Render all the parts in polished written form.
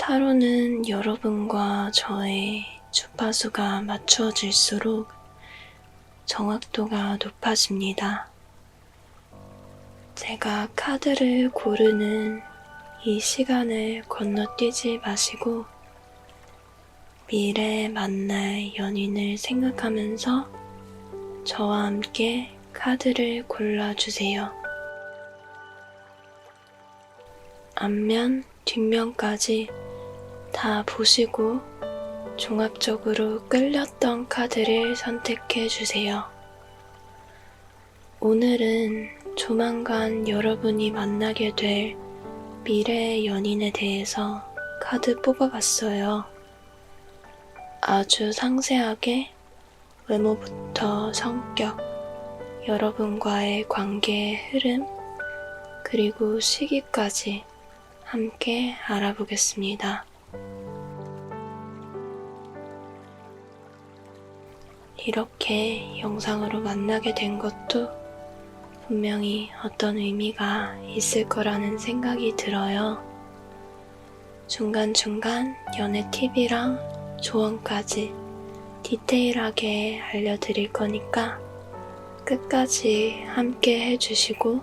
타로는 여러분과 저의 주파수가 맞추어질수록 정확도가 높아집니다. 제가 카드를 고르는 이 시간을 건너뛰지 마시고 미래에 만날 연인을 생각하면서 저와 함께 카드를 골라주세요. 앞면, 뒷면까지 다 보시고 종합적으로 끌렸던 카드를 선택해 주세요. 오늘은 조만간 여러분이 만나게 될 미래의 연인에 대해서 카드 뽑아봤어요. 아주 상세하게 외모부터 성격, 여러분과의 관계의 흐름, 그리고 시기까지 함께 알아보겠습니다. 이렇게 영상으로 만나게 된 것도 분명히 어떤 의미가 있을 거라는 생각이 들어요. 중간중간 연애 팁이랑 조언까지 디테일하게 알려드릴 거니까 끝까지 함께 해주시고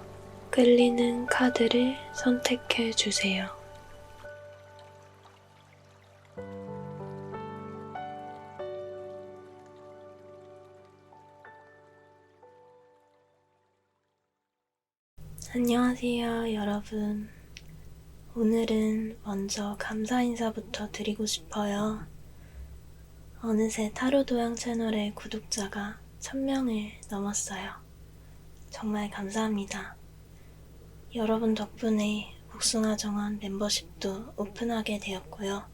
끌리는 카드를 선택해 주세요. 안녕하세요, 여러분. 오늘은 먼저 감사 인사부터 드리고 싶어요. 어느새 타로 도양 채널의 구독자가 1000명을 넘었어요. 정말 감사합니다. 여러분 덕분에 복숭아 정원 멤버십도 오픈하게 되었고요.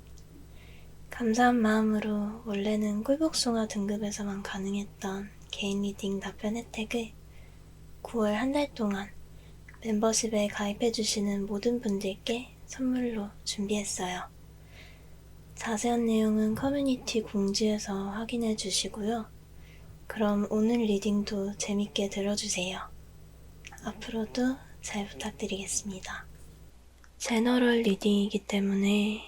감사한 마음으로 원래는 꿀복숭아 등급에서만 가능했던 개인 리딩 답변 혜택을 9월 한 달 동안 멤버십에 가입해주시는 모든 분들께 선물로 준비했어요. 자세한 내용은 커뮤니티 공지에서 확인해 주시고요. 그럼 오늘 리딩도 재밌게 들어주세요. 앞으로도 잘 부탁드리겠습니다. 제너럴 리딩이기 때문에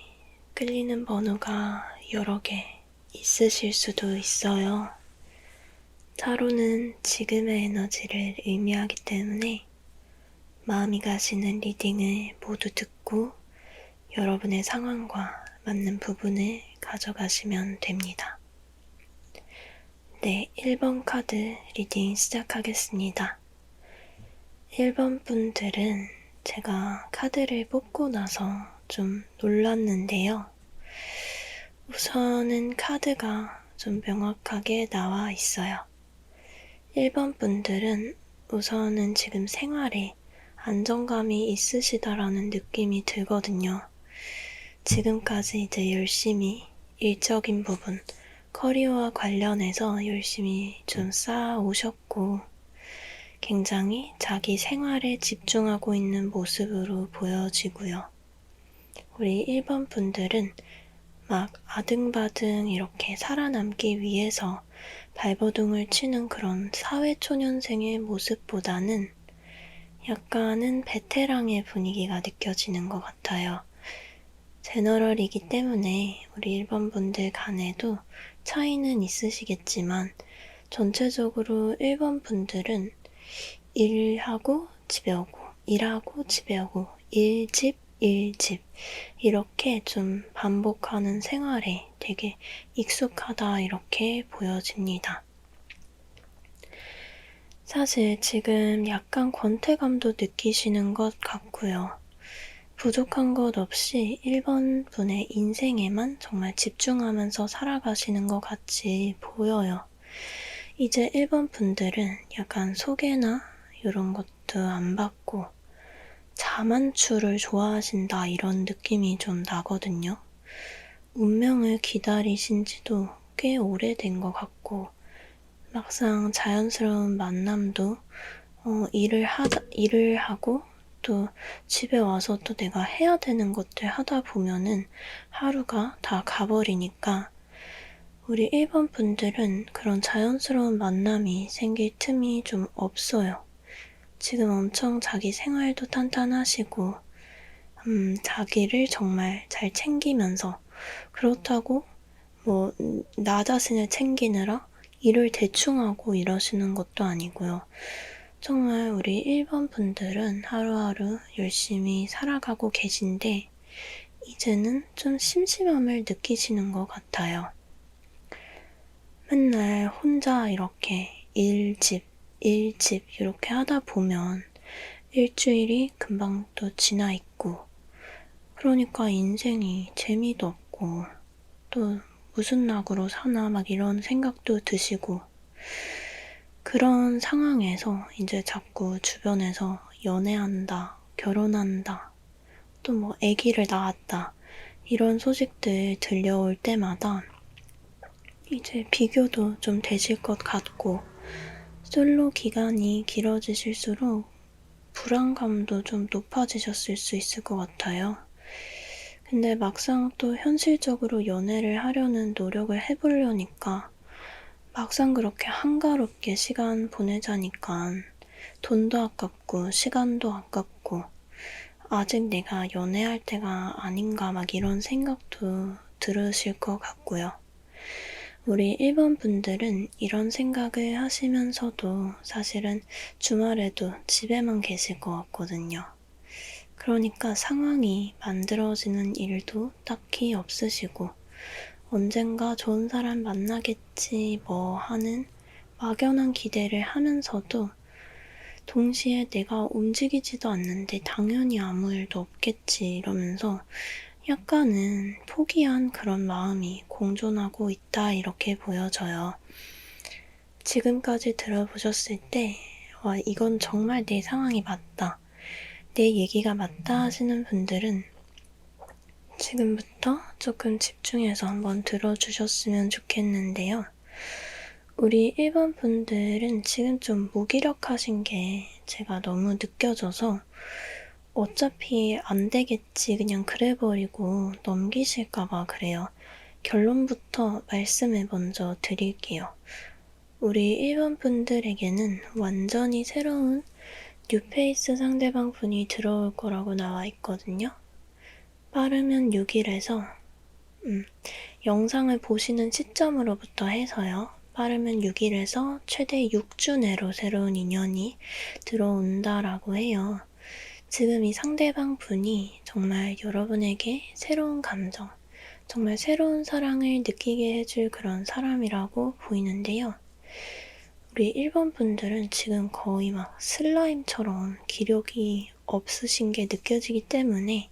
끌리는 번호가 여러 개 있으실 수도 있어요. 타로는 지금의 에너지를 의미하기 때문에 마음이 가시는 리딩을 모두 듣고 여러분의 상황과 맞는 부분을 가져가시면 됩니다. 네, 1번 카드 리딩 시작하겠습니다. 1번 분들은 제가 카드를 뽑고 나서 좀 놀랐는데요. 우선은 카드가 좀 명확하게 나와 있어요. 1번 분들은 우선은 지금 생활에 안정감이 있으시다라는 느낌이 들거든요. 지금까지 이제 열심히 일적인 부분, 커리어와 관련해서 열심히 좀 쌓아오셨고 굉장히 자기 생활에 집중하고 있는 모습으로 보여지고요. 우리 1번 분들은 막 아등바등 이렇게 살아남기 위해서 발버둥을 치는 그런 사회초년생의 모습보다는 약간은 베테랑의 분위기가 느껴지는 것 같아요. 제너럴이기 때문에 우리 1번 분들 간에도 차이는 있으시겠지만 전체적으로 1번 분들은 일하고 집에 오고 일하고 집에 오고 일집 일집 이렇게 좀 반복하는 생활에 되게 익숙하다 이렇게 보여집니다. 사실 지금 약간 권태감도 느끼시는 것 같고요. 부족한 것 없이 1번 분의 인생에만 정말 집중하면서 살아가시는 것 같이 보여요. 이제 1번 분들은 약간 소개나 이런 것도 안 받고 자만추를 좋아하신다 이런 느낌이 좀 나거든요. 운명을 기다리신 지도 꽤 오래된 것 같고 막상 자연스러운 만남도 일을 하고 또 집에 와서 또 내가 해야 되는 것들 하다 보면은 하루가 다 가버리니까 우리 1번 분들은 그런 자연스러운 만남이 생길 틈이 좀 없어요. 지금 엄청 자기 생활도 탄탄하시고 자기를 정말 잘 챙기면서, 그렇다고 나 자신을 챙기느라 일을 대충 하고 이러시는 것도 아니고요. 정말 우리 1번 분들은 하루하루 열심히 살아가고 계신데, 이제는 좀 심심함을 느끼시는 것 같아요. 맨날 혼자 이렇게 일, 집 이렇게 하다 보면 일주일이 금방 또 지나 있고, 그러니까 인생이 재미도 없고, 또 무슨 낙으로 사나 막 이런 생각도 드시고, 그런 상황에서 이제 자꾸 주변에서 연애한다, 결혼한다, 또 아기를 낳았다, 이런 소식들 들려올 때마다 이제 비교도 좀 되실 것 같고, 솔로 기간이 길어지실수록 불안감도 좀 높아지셨을 수 있을 것 같아요. 근데 막상 또 현실적으로 연애를 하려는 노력을 해보려니까 막상 그렇게 한가롭게 시간 보내자니까 돈도 아깝고 시간도 아깝고, 아직 내가 연애할 때가 아닌가 막 이런 생각도 들으실 것 같고요. 우리 1번 분들은 이런 생각을 하시면서도 사실은 주말에도 집에만 계실 것 같거든요. 그러니까 상황이 만들어지는 일도 딱히 없으시고, 언젠가 좋은 사람 만나겠지 하는 막연한 기대를 하면서도 동시에 내가 움직이지도 않는데 당연히 아무 일도 없겠지 이러면서 약간은 포기한 그런 마음이 공존하고 있다, 이렇게 보여져요. 지금까지 들어보셨을 때 이건 정말 내 상황이 맞다, 내 얘기가 맞다 하시는 분들은 지금부터 조금 집중해서 한번 들어주셨으면 좋겠는데요. 우리 1번 분들은 지금 좀 무기력하신 게 제가 너무 느껴져서 어차피 안 되겠지 그냥 그래버리고 넘기실까봐 그래요. 결론부터 말씀을 먼저 드릴게요. 우리 1번 분들에게는 완전히 새로운 뉴페이스 상대방 분이 들어올 거라고 나와 있거든요. 빠르면 6일에서 영상을 보시는 시점으로부터 해서요. 빠르면 6일에서 최대 6주 내로 새로운 인연이 들어온다라고 해요. 지금 이 상대방 분이 정말 여러분에게 새로운 감정, 정말 새로운 사랑을 느끼게 해줄 그런 사람이라고 보이는데요. 우리 1번 분들은 지금 거의 막 슬라임처럼 기력이 없으신 게 느껴지기 때문에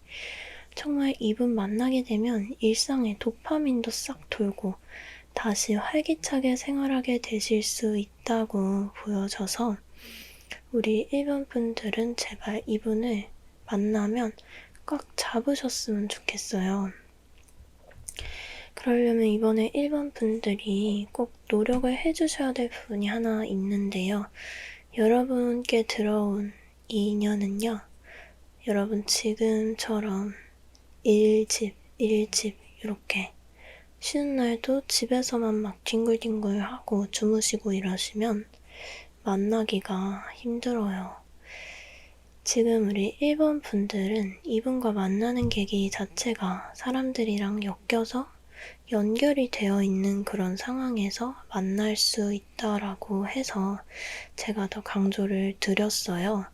정말 이분 만나게 되면 일상에 도파민도 싹 돌고 다시 활기차게 생활하게 되실 수 있다고 보여져서 우리 1번 분들은 제발 이분을 만나면 꽉 잡으셨으면 좋겠어요. 그러려면 이번에 1번 분들이 꼭 노력을 해주셔야 될 부분이 하나 있는데요. 여러분께 들어온 이 인연은요, 여러분 지금처럼 일집 이렇게 쉬는 날도 집에서만 막 뒹굴뒹굴하고 주무시고 이러시면 만나기가 힘들어요. 지금 우리 1번 분들은 이분과 만나는 계기 자체가 사람들이랑 엮여서 연결이 되어 있는 그런 상황에서 만날 수 있다라고 해서 제가 더 강조를 드렸어요.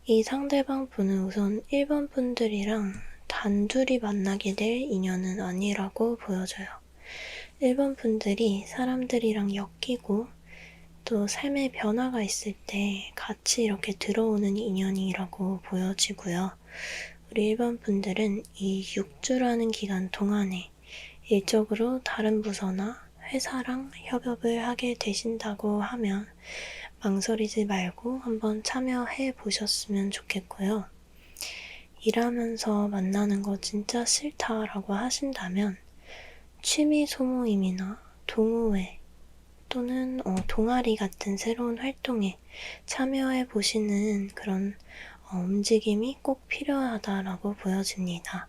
이 상대방 분은 우선 1번 분들이랑 단둘이 만나게 될 인연은 아니라고 보여져요. 1번 분들이 사람들이랑 엮이고 또 삶의 변화가 있을 때 같이 이렇게 들어오는 인연이라고 보여지고요. 우리 1번 분들은 이 6주라는 기간 동안에 일적으로 다른 부서나 회사랑 협업을 하게 되신다고 하면 망설이지 말고 한번 참여해 보셨으면 좋겠고요. 일하면서 만나는 거 진짜 싫다라고 하신다면 취미 소모임이나 동호회 또는 동아리 같은 새로운 활동에 참여해 보시는 그런 움직임이 꼭 필요하다라고 보여집니다.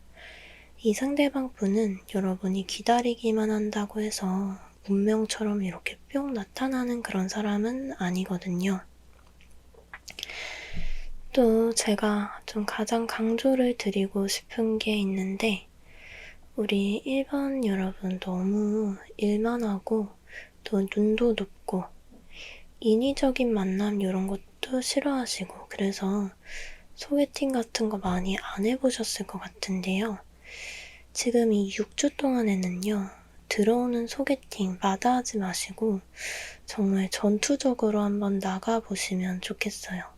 이 상대방 분은 여러분이 기다리기만 한다고 해서 운명처럼 이렇게 뿅 나타나는 그런 사람은 아니거든요. 또 제가 좀 가장 강조를 드리고 싶은 게 있는데, 우리 일본 여러분 너무 일만 하고 또 눈도 높고 인위적인 만남 이런 것도 싫어하시고, 그래서 소개팅 같은 거 많이 안 해보셨을 것 같은데요. 지금 이 6주 동안에는요, 들어오는 소개팅 마다하지 마시고 정말 전투적으로 한번 나가보시면 좋겠어요.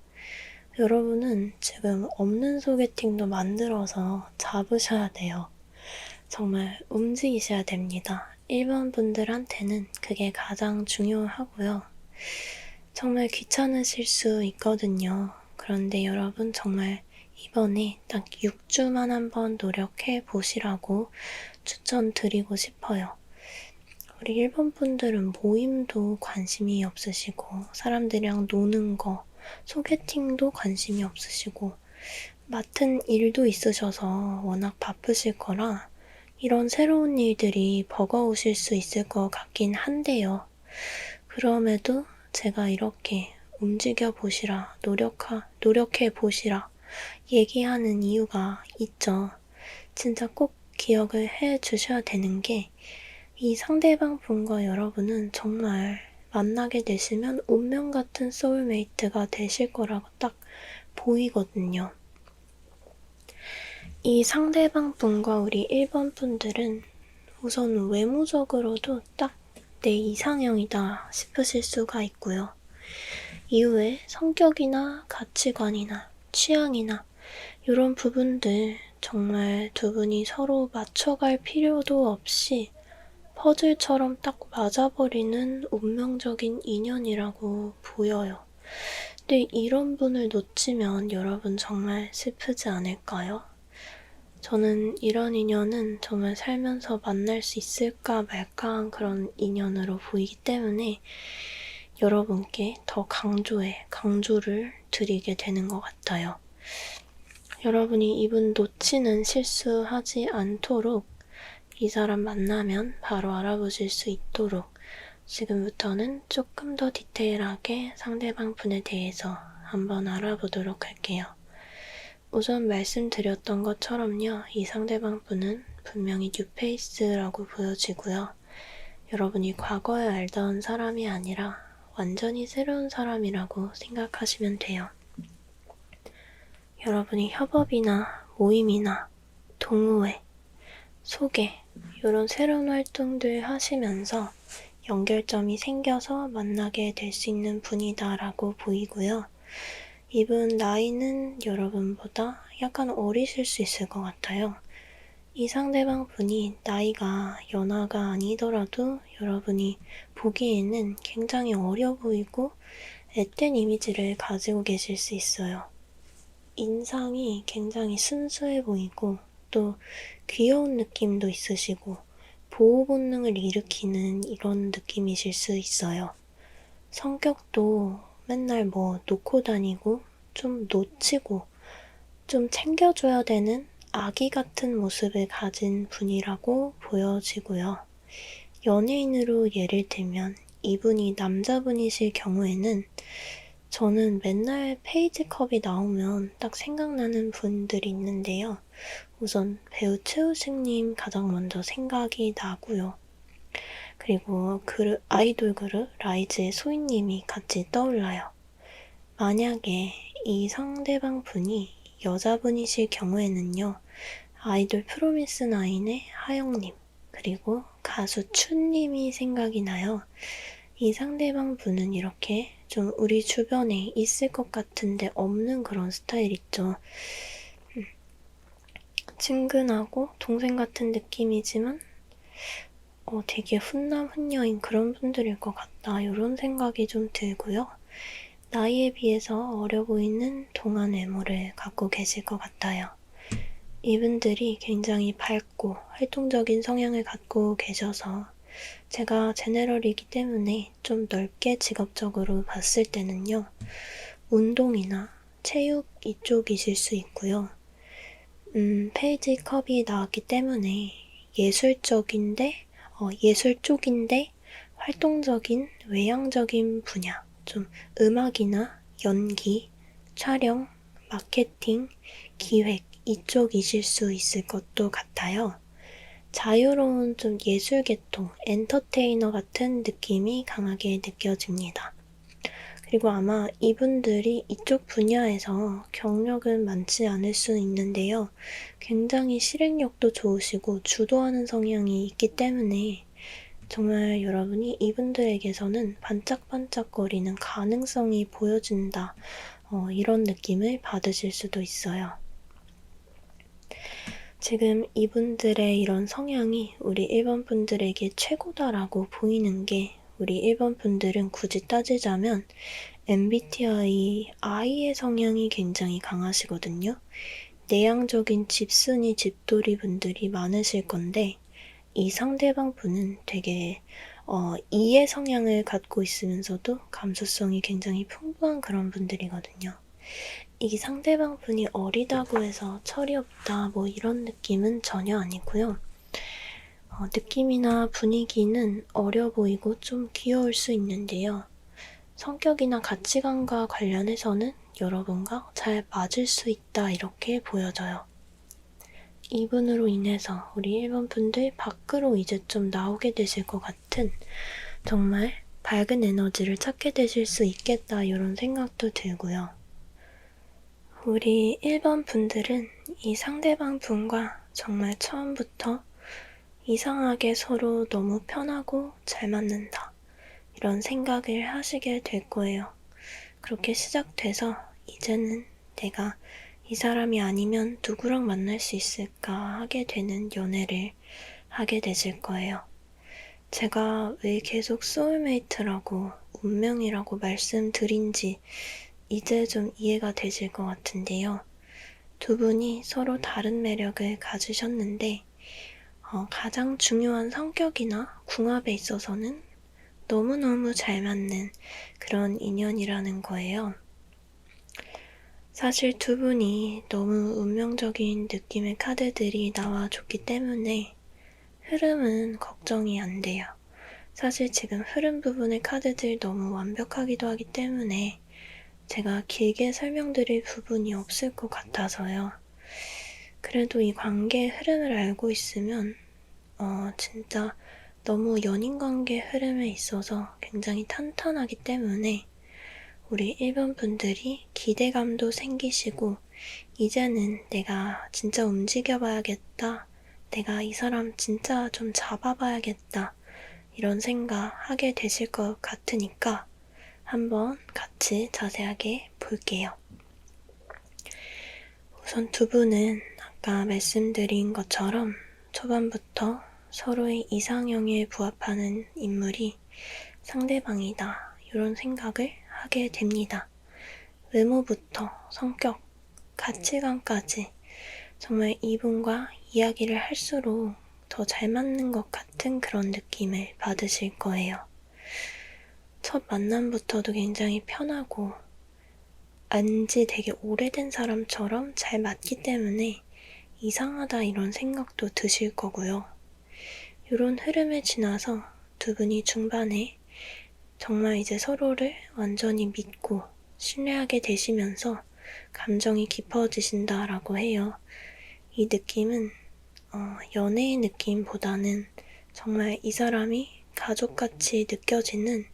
여러분은 지금 없는 소개팅도 만들어서 잡으셔야 돼요. 정말 움직이셔야 됩니다. 일본 분들한테는 그게 가장 중요하고요. 정말 귀찮으실 수 있거든요. 그런데 여러분 정말 이번에 딱 6주만 한번 노력해 보시라고 추천드리고 싶어요. 우리 일본 분들은 모임도 관심이 없으시고, 사람들이랑 노는 거, 소개팅도 관심이 없으시고, 맡은 일도 있으셔서 워낙 바쁘실 거라 이런 새로운 일들이 버거우실 수 있을 것 같긴 한데요. 그럼에도 제가 이렇게 움직여 보시라, 노력해 보시라 얘기하는 이유가 있죠. 진짜 꼭 기억을 해 주셔야 되는 게, 이 상대방 분과 여러분은 정말 만나게 되시면 운명 같은 소울메이트가 되실 거라고 딱 보이거든요. 이 상대방 분과 우리 1번 분들은 우선 외모적으로도 딱 내 이상형이다 싶으실 수가 있고요. 이후에 성격이나 가치관이나 취향이나 이런 부분들 정말 두 분이 서로 맞춰갈 필요도 없이 퍼즐처럼 딱 맞아버리는 운명적인 인연이라고 보여요. 근데 이런 분을 놓치면 여러분 정말 슬프지 않을까요? 저는 이런 인연은 정말 살면서 만날 수 있을까 말까한 그런 인연으로 보이기 때문에 여러분께 더 강조를 드리게 되는 것 같아요. 여러분이 이분 놓치는 실수하지 않도록, 이 사람 만나면 바로 알아보실 수 있도록 지금부터는 조금 더 디테일하게 상대방 분에 대해서 한번 알아보도록 할게요. 우선 말씀드렸던 것처럼요, 이 상대방 분은 분명히 뉴페이스라고 보여지고요. 여러분이 과거에 알던 사람이 아니라 완전히 새로운 사람이라고 생각하시면 돼요. 여러분이 협업이나 모임이나 동호회, 소개, 이런 새로운 활동들 하시면서 연결점이 생겨서 만나게 될 수 있는 분이다라고 보이고요. 이분 나이는 여러분보다 약간 어리실 수 있을 것 같아요. 이 상대방 분이 나이가 연하가 아니더라도 여러분이 보기에는 굉장히 어려 보이고 앳된 이미지를 가지고 계실 수 있어요. 인상이 굉장히 순수해 보이고 또 귀여운 느낌도 있으시고 보호 본능을 일으키는 이런 느낌이실 수 있어요. 성격도 맨날 놓고 다니고 좀 놓치고 좀 챙겨줘야 되는 아기 같은 모습을 가진 분이라고 보여지고요. 연예인으로 예를 들면 이분이 남자분이실 경우에는 저는 맨날 페이지컵이 나오면 딱 생각나는 분들이 있는데요. 우선 배우 최우식님 가장 먼저 생각이 나고요. 그리고 아이돌 그룹 라이즈의 소희님이 같이 떠올라요. 만약에 이 상대방 분이 여자분이실 경우에는요, 아이돌 프로미스나인의 하영님, 그리고 가수 춘님이 생각이 나요. 이 상대방 분은 이렇게 좀 우리 주변에 있을 것 같은데 없는 그런 스타일 있죠. 친근하고 동생 같은 느낌이지만 되게 훈남 훈녀인 그런 분들일 것 같다, 이런 생각이 좀 들고요. 나이에 비해서 어려 보이는 동안 외모를 갖고 계실 것 같아요. 이분들이 굉장히 밝고 활동적인 성향을 갖고 계셔서 제가 제네럴이기 때문에 좀 넓게 직업적으로 봤을 때는요, 운동이나 체육 이쪽이실 수 있고요. 페이지 컵이 나왔기 때문에 예술 쪽인데 활동적인 외향적인 분야, 좀 음악이나 연기, 촬영, 마케팅, 기획 이쪽이실 수 있을 것도 같아요. 자유로운 좀 예술 계통, 엔터테이너 같은 느낌이 강하게 느껴집니다. 그리고 아마 이분들이 이쪽 분야에서 경력은 많지 않을 수 있는데요. 굉장히 실행력도 좋으시고 주도하는 성향이 있기 때문에 정말 여러분이 이분들에게서는 반짝반짝거리는 가능성이 보여진다. 이런 느낌을 받으실 수도 있어요. 지금 이분들의 이런 성향이 우리 1번 분들에게 최고다라고 보이는 게 우리 1번 분들은 굳이 따지자면 MBTI I의 성향이 굉장히 강하시거든요. 내향적인 집순이 집돌이 분들이 많으실 건데 이 상대방 분은 되게 E의 성향을 갖고 있으면서도 감수성이 굉장히 풍부한 그런 분들이거든요. 이 상대방 분이 어리다고 해서 철이 없다 뭐 이런 느낌은 전혀 아니고요. 느낌이나 분위기는 어려 보이고 좀 귀여울 수 있는데요. 성격이나 가치관과 관련해서는 여러분과 잘 맞을 수 있다 이렇게 보여져요. 이분으로 인해서 우리 1번 분들 밖으로 이제 좀 나오게 되실 것 같은 정말 밝은 에너지를 찾게 되실 수 있겠다 이런 생각도 들고요. 우리 1번 분들은 이 상대방 분과 정말 처음부터 이상하게 서로 너무 편하고 잘 맞는다. 이런 생각을 하시게 될 거예요. 그렇게 시작돼서 이제는 내가 이 사람이 아니면 누구랑 만날 수 있을까 하게 되는 연애를 하게 되실 거예요. 제가 왜 계속 소울메이트라고 운명이라고 말씀드린지 이제 좀 이해가 되실 것 같은데요. 두 분이 서로 다른 매력을 가지셨는데 가장 중요한 성격이나 궁합에 있어서는 너무너무 잘 맞는 그런 인연이라는 거예요. 사실 두 분이 너무 운명적인 느낌의 카드들이 나와줬기 때문에 흐름은 걱정이 안 돼요. 사실 지금 흐름 부분의 카드들 너무 완벽하기도 하기 때문에 제가 길게 설명드릴 부분이 없을 것 같아서요. 그래도 이 관계의 흐름을 알고 있으면 진짜 너무 연인관계 흐름에 있어서 굉장히 탄탄하기 때문에 우리 1번 분들이 기대감도 생기시고 이제는 내가 진짜 움직여봐야겠다. 내가 이 사람 진짜 좀 잡아봐야겠다. 이런 생각 하게 되실 것 같으니까 한번 같이 자세하게 볼게요. 우선 두 분은 아까 말씀드린 것처럼 초반부터 서로의 이상형에 부합하는 인물이 상대방이다. 이런 생각을 하게 됩니다. 외모부터 성격, 가치관까지 정말 이분과 이야기를 할수록 더 잘 맞는 것 같은 그런 느낌을 받으실 거예요. 첫 만남부터도 굉장히 편하고 안지 되게 오래된 사람처럼 잘 맞기 때문에 이상하다 이런 생각도 드실 거고요. 이런 흐름을 지나서 두 분이 중반에 정말 이제 서로를 완전히 믿고 신뢰하게 되시면서 감정이 깊어지신다라고 해요. 이 느낌은 연애의 느낌보다는 정말 이 사람이 가족같이 느껴지는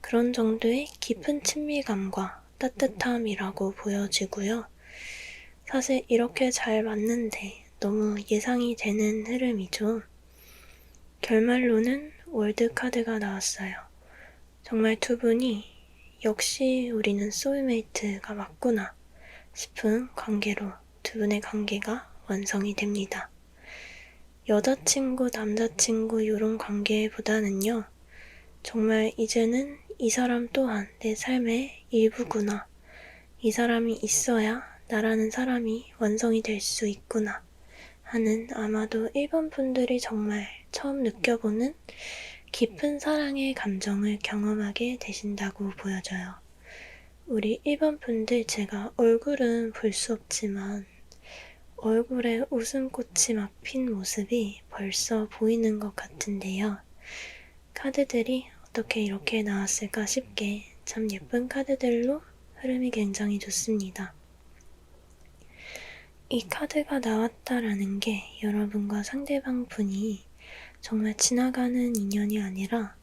그런 정도의 깊은 친밀감과 따뜻함이라고 보여지고요. 사실 이렇게 잘 맞는데 너무 예상이 되는 흐름이죠. 결말로는 월드카드가 나왔어요. 정말 두 분이 역시 우리는 소울메이트가 맞구나 싶은 관계로 두 분의 관계가 완성이 됩니다. 여자친구, 남자친구 이런 관계보다는요. 정말 이제는 이 사람 또한 내 삶의 일부구나. 이 사람이 있어야 나라는 사람이 완성이 될 수 있구나 하는 아마도 1번 분들이 정말 처음 느껴보는 깊은 사랑의 감정을 경험하게 되신다고 보여져요. 우리 1번 분들 제가 얼굴은 볼 수 없지만 얼굴에 웃음꽃이 막 핀 모습이 벌써 보이는 것 같은데요. 카드들이 어떻게 이렇게 나왔을까 싶게 참 예쁜 카드들로 흐름이 굉장히 좋습니다. 이 카드가 나왔다라는 게 여러분과 상대방 분이 정말 지나가는 인연이 아니라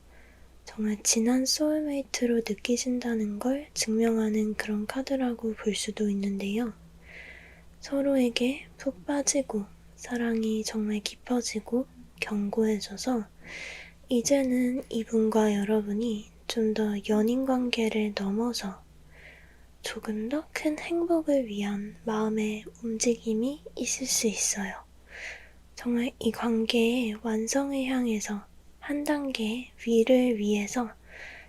정말 진한 소울메이트로 느끼신다는 걸 증명하는 그런 카드라고 볼 수도 있는데요. 서로에게 푹 빠지고 사랑이 정말 깊어지고 견고해져서 이제는 이분과 여러분이 좀 더 연인 관계를 넘어서 조금 더 큰 행복을 위한 마음의 움직임이 있을 수 있어요. 정말 이 관계의 완성을 향해서 한 단계 위를 위해서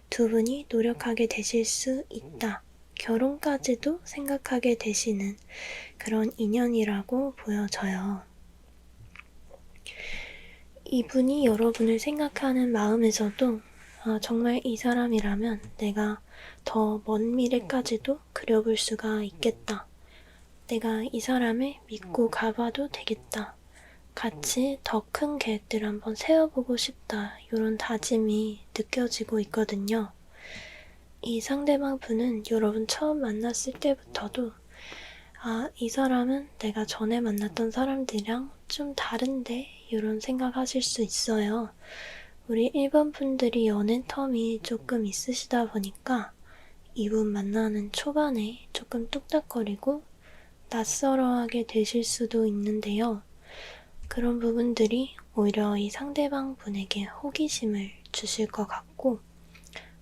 두 분이 노력하게 되실 수 있다. 결혼까지도 생각하게 되시는 그런 인연이라고 보여져요. 이분이 여러분을 생각하는 마음에서도 정말 이 사람이라면 내가 더 먼 미래까지도 그려볼 수가 있겠다. 내가 이 사람을 믿고 가봐도 되겠다. 같이 더 큰 계획들을 한번 세워보고 싶다. 이런 다짐이 느껴지고 있거든요. 이 상대방 분은 여러분 처음 만났을 때부터도 이 사람은 내가 전에 만났던 사람들이랑 좀 다른데? 이런 생각하실 수 있어요. 우리 1번 분들이 연애 텀이 조금 있으시다 보니까 이분 만나는 초반에 조금 뚝딱거리고 낯설어하게 되실 수도 있는데요. 그런 부분들이 오히려 이 상대방 분에게 호기심을 주실 것 같고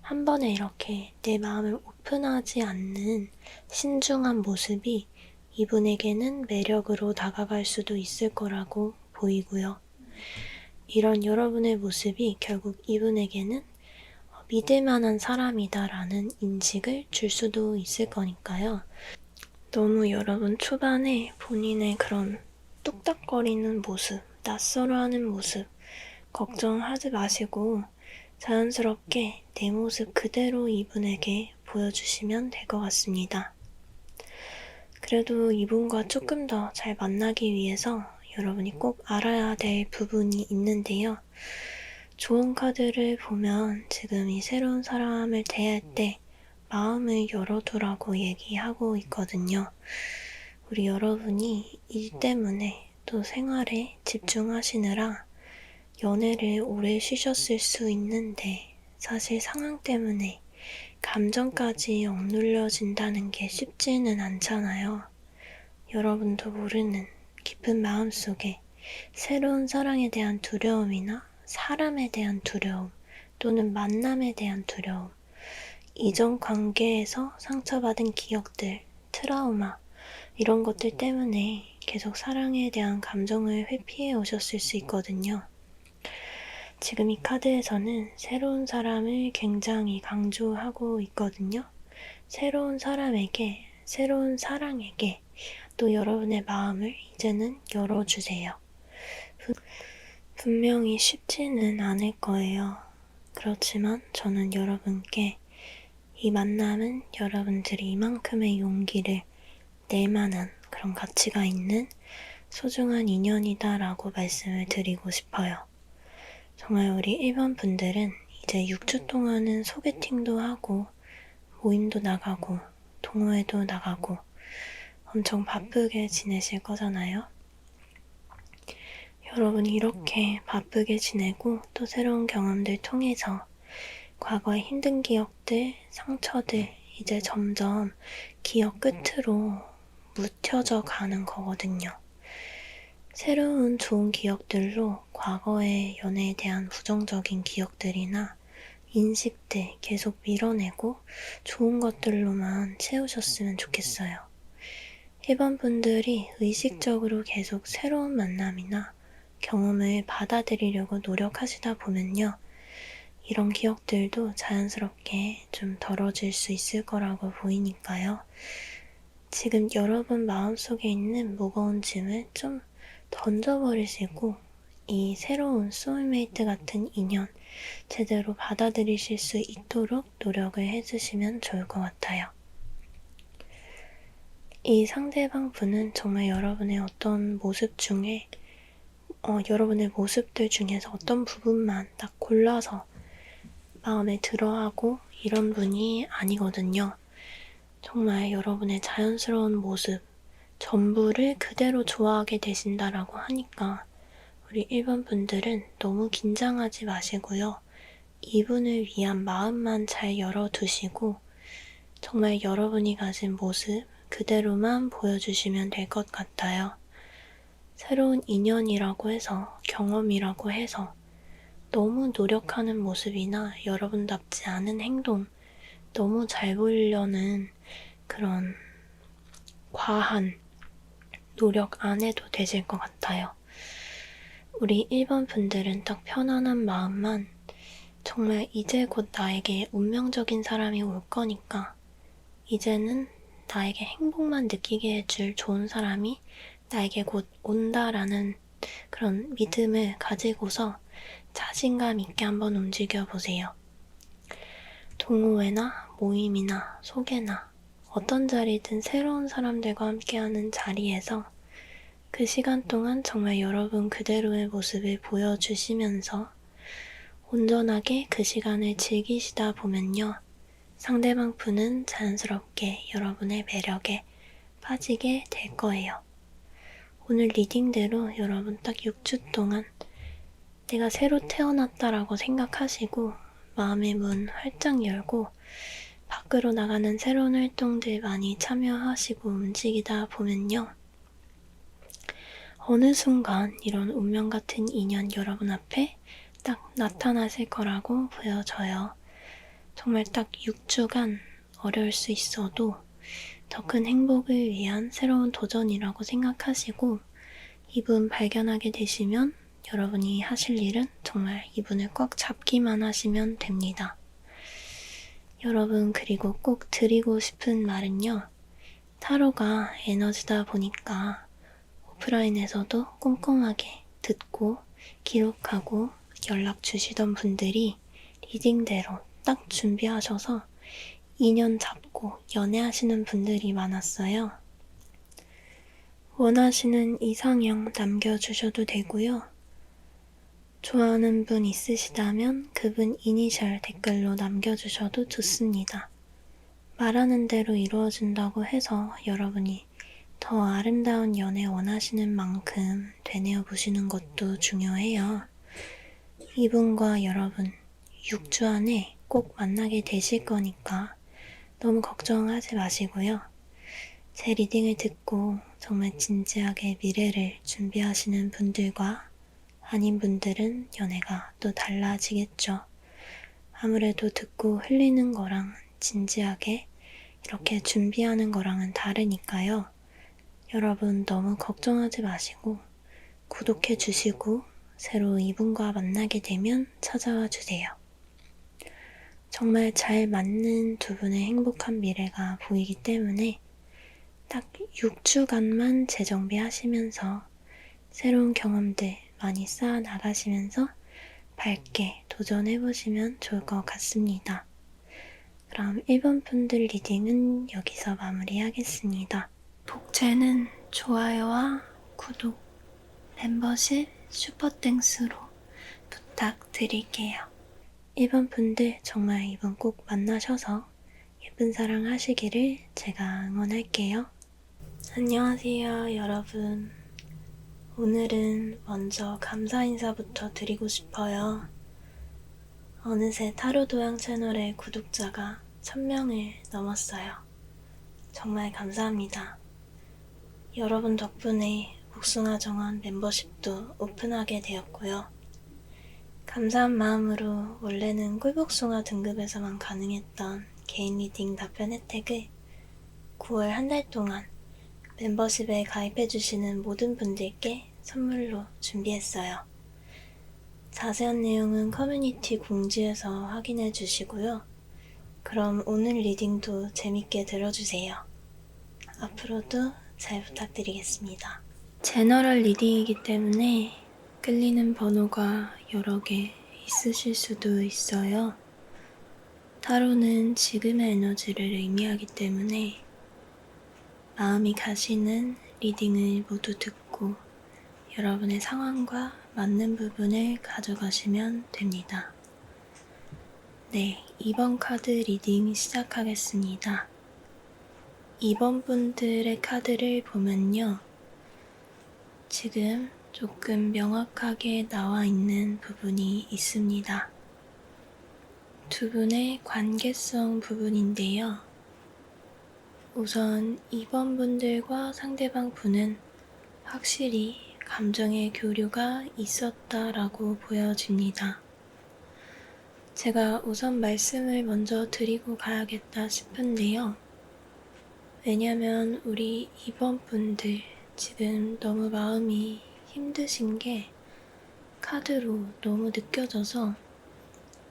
한 번에 이렇게 내 마음을 오픈하지 않는 신중한 모습이 이분에게는 매력으로 다가갈 수도 있을 거라고 보이고요. 이런 여러분의 모습이 결국 이분에게는 믿을 만한 사람이다라는 인식을 줄 수도 있을 거니까요. 너무 여러분 초반에 본인의 그런 뚝딱거리는 모습, 낯설어하는 모습 걱정하지 마시고 자연스럽게 내 모습 그대로 이분에게 보여주시면 될 것 같습니다. 그래도 이분과 조금 더 잘 만나기 위해서 여러분이 꼭 알아야 될 부분이 있는데요. 좋은 카드를 보면 지금 이 새로운 사람을 대할 때 마음을 열어두라고 얘기하고 있거든요. 우리 여러분이 일 때문에 또 생활에 집중하시느라 연애를 오래 쉬셨을 수 있는데 사실 상황 때문에 감정까지 억눌려진다는 게 쉽지는 않잖아요. 여러분도 모르는 깊은 마음속에 새로운 사랑에 대한 두려움이나 사람에 대한 두려움 또는 만남에 대한 두려움, 이전 관계에서 상처받은 기억들, 트라우마 이런 것들 때문에 계속 사랑에 대한 감정을 회피해 오셨을 수 있거든요. 지금 이 카드에서는 새로운 사람을 굉장히 강조하고 있거든요. 새로운 사람에게, 새로운 사랑에게 또 여러분의 마음을 이제는 열어주세요. 분명히 쉽지는 않을 거예요. 그렇지만 저는 여러분께 이 만남은 여러분들이 이만큼의 용기를 낼 만한 그런 가치가 있는 소중한 인연이다라고 말씀을 드리고 싶어요. 정말 우리 1번 분들은 이제 6주 동안은 소개팅도 하고 모임도 나가고 동호회도 나가고 엄청 바쁘게 지내실 거잖아요. 여러분이 이렇게 바쁘게 지내고 또 새로운 경험들 통해서 과거의 힘든 기억들, 상처들 이제 점점 기억 끝으로 묻혀져 가는 거거든요. 새로운 좋은 기억들로 과거의 연애에 대한 부정적인 기억들이나 인식들 계속 밀어내고 좋은 것들로만 채우셨으면 좋겠어요. 1번 분들이 의식적으로 계속 새로운 만남이나 경험을 받아들이려고 노력하시다 보면요. 이런 기억들도 자연스럽게 좀 덜어질 수 있을 거라고 보이니까요. 지금 여러분 마음속에 있는 무거운 짐을 좀 던져버리시고 이 새로운 소울메이트 같은 인연 제대로 받아들이실 수 있도록 노력을 해주시면 좋을 것 같아요. 이 상대방 분은 정말 여러분의 어떤 모습 중에 여러분의 모습들 중에서 어떤 부분만 딱 골라서 마음에 들어하고 이런 분이 아니거든요. 정말 여러분의 자연스러운 모습, 전부를 그대로 좋아하게 되신다라고 하니까 우리 1번 분들은 너무 긴장하지 마시고요. 이분을 위한 마음만 잘 열어두시고 정말 여러분이 가진 모습 그대로만 보여주시면 될 것 같아요. 새로운 인연이라고 해서, 경험이라고 해서 너무 노력하는 모습이나 여러분답지 않은 행동, 너무 잘 보이려는 그런 과한 노력 안 해도 되실 것 같아요. 우리 1번 분들은 딱 편안한 마음만 정말 이제 곧 나에게 운명적인 사람이 올 거니까 이제는 나에게 행복만 느끼게 해줄 좋은 사람이 나에게 곧 온다라는 그런 믿음을 가지고서 자신감 있게 한번 움직여 보세요. 동호회나 모임이나 소개나 어떤 자리든 새로운 사람들과 함께하는 자리에서 그 시간 동안 정말 여러분 그대로의 모습을 보여주시면서 온전하게 그 시간을 즐기시다 보면요. 상대방 분은 자연스럽게 여러분의 매력에 빠지게 될 거예요. 오늘 리딩대로 여러분 딱 6주 동안 내가 새로 태어났다라고 생각하시고 마음의 문 활짝 열고 밖으로 나가는 새로운 활동들 많이 참여하시고 움직이다 보면요. 어느 순간 이런 운명 같은 인연 여러분 앞에 딱 나타나실 거라고 보여져요. 정말 딱 6주간 어려울 수 있어도 더 큰 행복을 위한 새로운 도전이라고 생각하시고 이분 발견하게 되시면 여러분이 하실 일은 정말 이분을 꽉 잡기만 하시면 됩니다. 여러분 그리고 꼭 드리고 싶은 말은요. 타로가 에너지다 보니까 오프라인에서도 꼼꼼하게 듣고 기록하고 연락 주시던 분들이 리딩대로 딱 준비하셔서 2년 잡고 연애하시는 분들이 많았어요. 원하시는 이상형 남겨주셔도 되고요. 좋아하는 분 있으시다면 그분 이니셜 댓글로 남겨주셔도 좋습니다. 말하는 대로 이루어진다고 해서 여러분이 더 아름다운 연애 원하시는 만큼 되뇌어 보시는 것도 중요해요. 이분과 여러분 6주 안에 꼭 만나게 되실 거니까 너무 걱정하지 마시고요. 제 리딩을 듣고 정말 진지하게 미래를 준비하시는 분들과 아닌 분들은 연애가 또 달라지겠죠. 아무래도 듣고 흘리는 거랑 진지하게 이렇게 준비하는 거랑은 다르니까요. 여러분 너무 걱정하지 마시고 구독해 주시고 새로 이분과 만나게 되면 찾아와 주세요. 정말 잘 맞는 두 분의 행복한 미래가 보이기 때문에 딱 6주간만 재정비하시면서 새로운 경험들 많이 쌓아 나가시면서 밝게 도전해보시면 좋을 것 같습니다. 그럼 1번 분들 리딩은 여기서 마무리하겠습니다. 복제는 좋아요와 구독, 멤버십, 슈퍼땡스로 부탁드릴게요. 1번 분들 정말 이분 꼭 만나셔서 예쁜 사랑 하시기를 제가 응원할게요. 안녕하세요, 여러분. 오늘은 먼저 감사 인사부터 드리고 싶어요. 어느새 타로도양 채널의 구독자가 1000명을 넘었어요. 정말 감사합니다. 여러분 덕분에 복숭아 정원 멤버십도 오픈하게 되었고요. 감사한 마음으로 원래는 꿀복숭아 등급에서만 가능했던 개인 리딩 답변 혜택을 9월 한 달 동안 멤버십에 가입해주시는 모든 분들께 선물로 준비했어요. 자세한 내용은 커뮤니티 공지에서 확인해 주시고요. 그럼 오늘 리딩도 재밌게 들어주세요. 앞으로도 잘 부탁드리겠습니다. 제너럴 리딩이기 때문에 끌리는 번호가 여러 개 있으실 수도 있어요. 타로는 지금의 에너지를 의미하기 때문에 마음이 가시는 리딩을 모두 듣고 여러분의 상황과 맞는 부분을 가져가시면 됩니다. 네, 2번 카드 리딩 시작하겠습니다. 2번 분들의 카드를 보면요. 지금 조금 명확하게 나와 있는 부분이 있습니다. 두 분의 관계성 부분인데요. 우선 2번 분들과 상대방 분은 확실히 감정의 교류가 있었다라고 보여집니다. 제가 우선 말씀을 먼저 드리고 가야겠다 싶은데요. 왜냐면 우리 2번 분들 지금 너무 마음이 힘드신 게 카드로 너무 느껴져서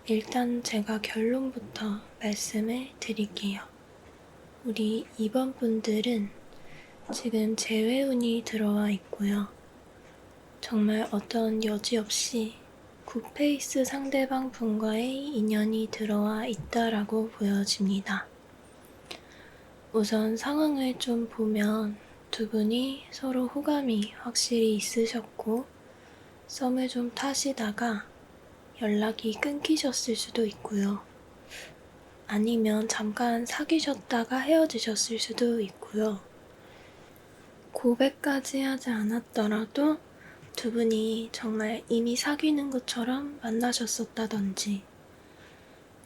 일단 제가 결론부터 말씀을 드릴게요. 우리 2번 분들은 지금 재회운이 들어와 있고요. 정말 어떤 여지 없이 굿페이스 상대방 분과의 인연이 들어와 있다라고 보여집니다. 우선 상황을 좀 보면 두 분이 서로 호감이 확실히 있으셨고 썸을 좀 타시다가 연락이 끊기셨을 수도 있고요. 아니면 잠깐 사귀셨다가 헤어지셨을 수도 있고요. 고백까지 하지 않았더라도 두 분이 정말 이미 사귀는 것처럼 만나셨었다든지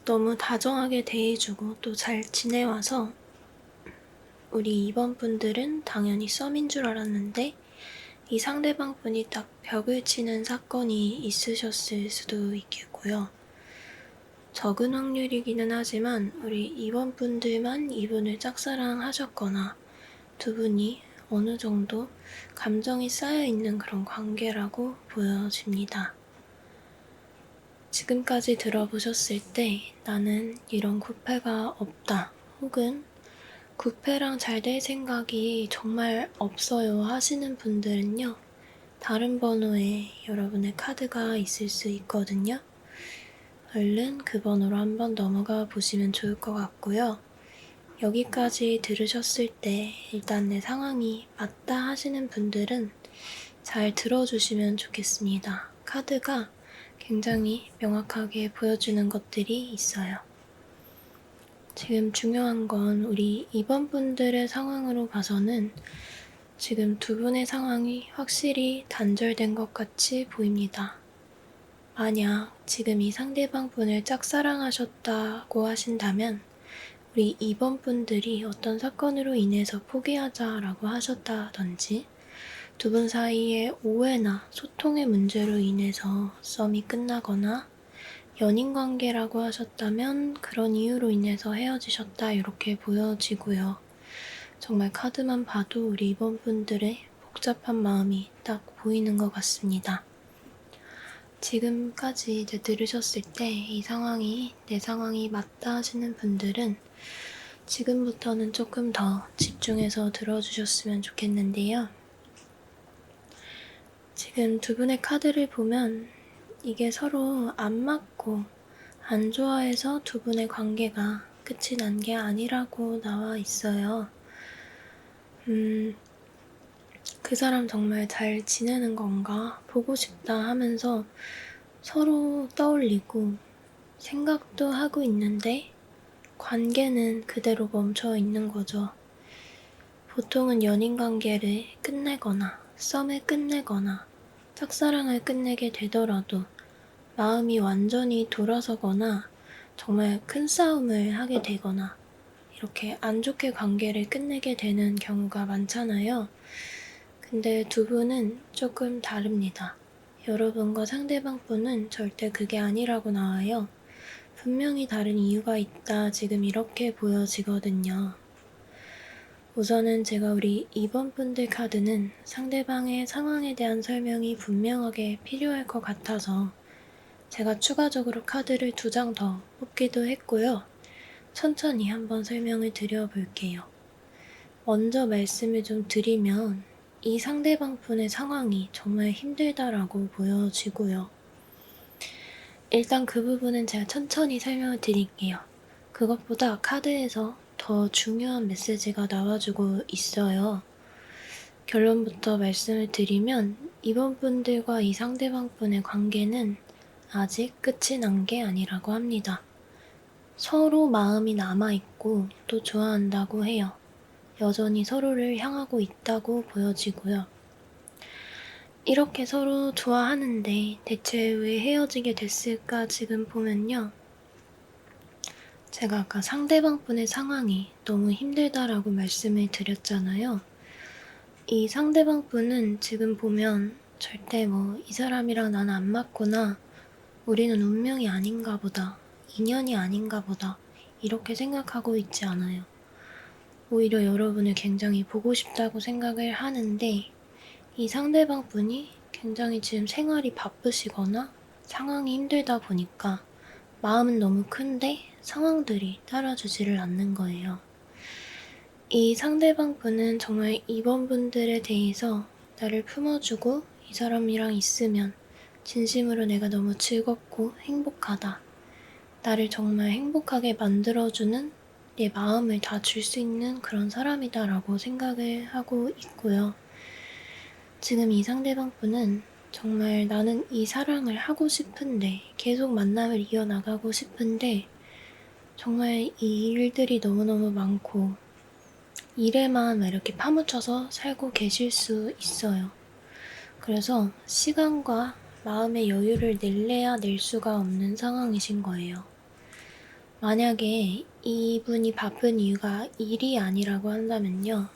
너무 다정하게 대해주고 또 잘 지내와서 우리 2번 분들은 당연히 썸인 줄 알았는데 이 상대방 분이 딱 벽을 치는 사건이 있으셨을 수도 있겠고요. 적은 확률이기는 하지만 우리 2번 분들만 이분을 짝사랑하셨거나 두 분이 어느 정도 감정이 쌓여있는 그런 관계라고 보여집니다. 지금까지 들어보셨을 때 나는 이런 굿패가 없다 혹은 굿패랑 잘 될 생각이 정말 없어요 하시는 분들은요. 다른 번호에 여러분의 카드가 있을 수 있거든요. 얼른 그 번호로 한번 넘어가 보시면 좋을 것 같고요. 여기까지 들으셨을 때 일단 내 상황이 맞다 하시는 분들은 잘 들어주시면 좋겠습니다. 카드가 굉장히 명확하게 보여주는 것들이 있어요. 지금 중요한 건 우리 2번 분들의 상황으로 봐서는 지금 두 분의 상황이 확실히 단절된 것 같이 보입니다. 만약 지금 이 상대방 분을 짝사랑하셨다고 하신다면 우리 2번 분들이 어떤 사건으로 인해서 포기하자라고 하셨다든지 두 분 사이에 오해나 소통의 문제로 인해서 썸이 끝나거나 연인관계라고 하셨다면 그런 이유로 인해서 헤어지셨다 이렇게 보여지고요. 정말 카드만 봐도 우리 2번 분들의 복잡한 마음이 딱 보이는 것 같습니다. 지금까지 이제 들으셨을 때 이 상황이 내 상황이 맞다 하시는 분들은 지금부터는 조금 더 집중해서 들어주셨으면 좋겠는데요. 지금 두 분의 카드를 보면 이게 서로 안 맞고 안 좋아해서 두 분의 관계가 끝이 난 게 아니라고 나와 있어요. 그 사람 정말 잘 지내는 건가 보고 싶다 하면서 서로 떠올리고 생각도 하고 있는데 관계는 그대로 멈춰 있는 거죠. 보통은 연인 관계를 끝내거나 썸을 끝내거나 짝사랑을 끝내게 되더라도 마음이 완전히 돌아서거나 정말 큰 싸움을 하게 되거나 이렇게 안 좋게 관계를 끝내게 되는 경우가 많잖아요. 근데 두 분은 조금 다릅니다. 여러분과 상대방 분은 절대 그게 아니라고 나와요. 분명히 다른 이유가 있다 지금 이렇게 보여지거든요. 우선은 제가 우리 2번 분들 카드는 상대방의 상황에 대한 설명이 분명하게 필요할 것 같아서 제가 추가적으로 카드를 2장 더 뽑기도 했고요. 천천히 한번 설명을 드려볼게요. 먼저 말씀을 좀 드리면 이 상대방 분의 상황이 정말 힘들다라고 보여지고요. 일단 그 부분은 제가 천천히 설명을 드릴게요. 그것보다 카드에서 더 중요한 메시지가 나와주고 있어요. 결론부터 말씀을 드리면 이번 분들과 이 상대방 분의 관계는 아직 끝이 난 게 아니라고 합니다. 서로 마음이 남아있고 또 좋아한다고 해요. 여전히 서로를 향하고 있다고 보여지고요. 이렇게 서로 좋아하는데 대체 왜 헤어지게 됐을까 지금 보면요. 제가 아까 상대방분의 상황이 너무 힘들다라고 말씀을 드렸잖아요. 이 상대방분은 지금 보면 절대 이 사람이랑 나는 안 맞구나, 우리는 운명이 아닌가 보다, 인연이 아닌가 보다, 이렇게 생각하고 있지 않아요. 오히려 여러분을 굉장히 보고 싶다고 생각을 하는데, 이 상대방 분이 굉장히 지금 생활이 바쁘시거나 상황이 힘들다 보니까 마음은 너무 큰데 상황들이 따라주지를 않는 거예요. 이 상대방 분은 정말 이번 분들에 대해서 나를 품어주고 이 사람이랑 있으면 진심으로 내가 너무 즐겁고 행복하다, 나를 정말 행복하게 만들어주는 내 마음을 다 줄 수 있는 그런 사람이다라고 생각을 하고 있고요. 지금 이 상대방 분은 정말 나는 이 사랑을 하고 싶은데, 계속 만남을 이어나가고 싶은데 정말 이 일들이 너무너무 많고 일에만 이렇게 파묻혀서 살고 계실 수 있어요. 그래서 시간과 마음의 여유를 낼래야 낼 수가 없는 상황이신 거예요. 만약에 이분이 바쁜 이유가 일이 아니라고 한다면요,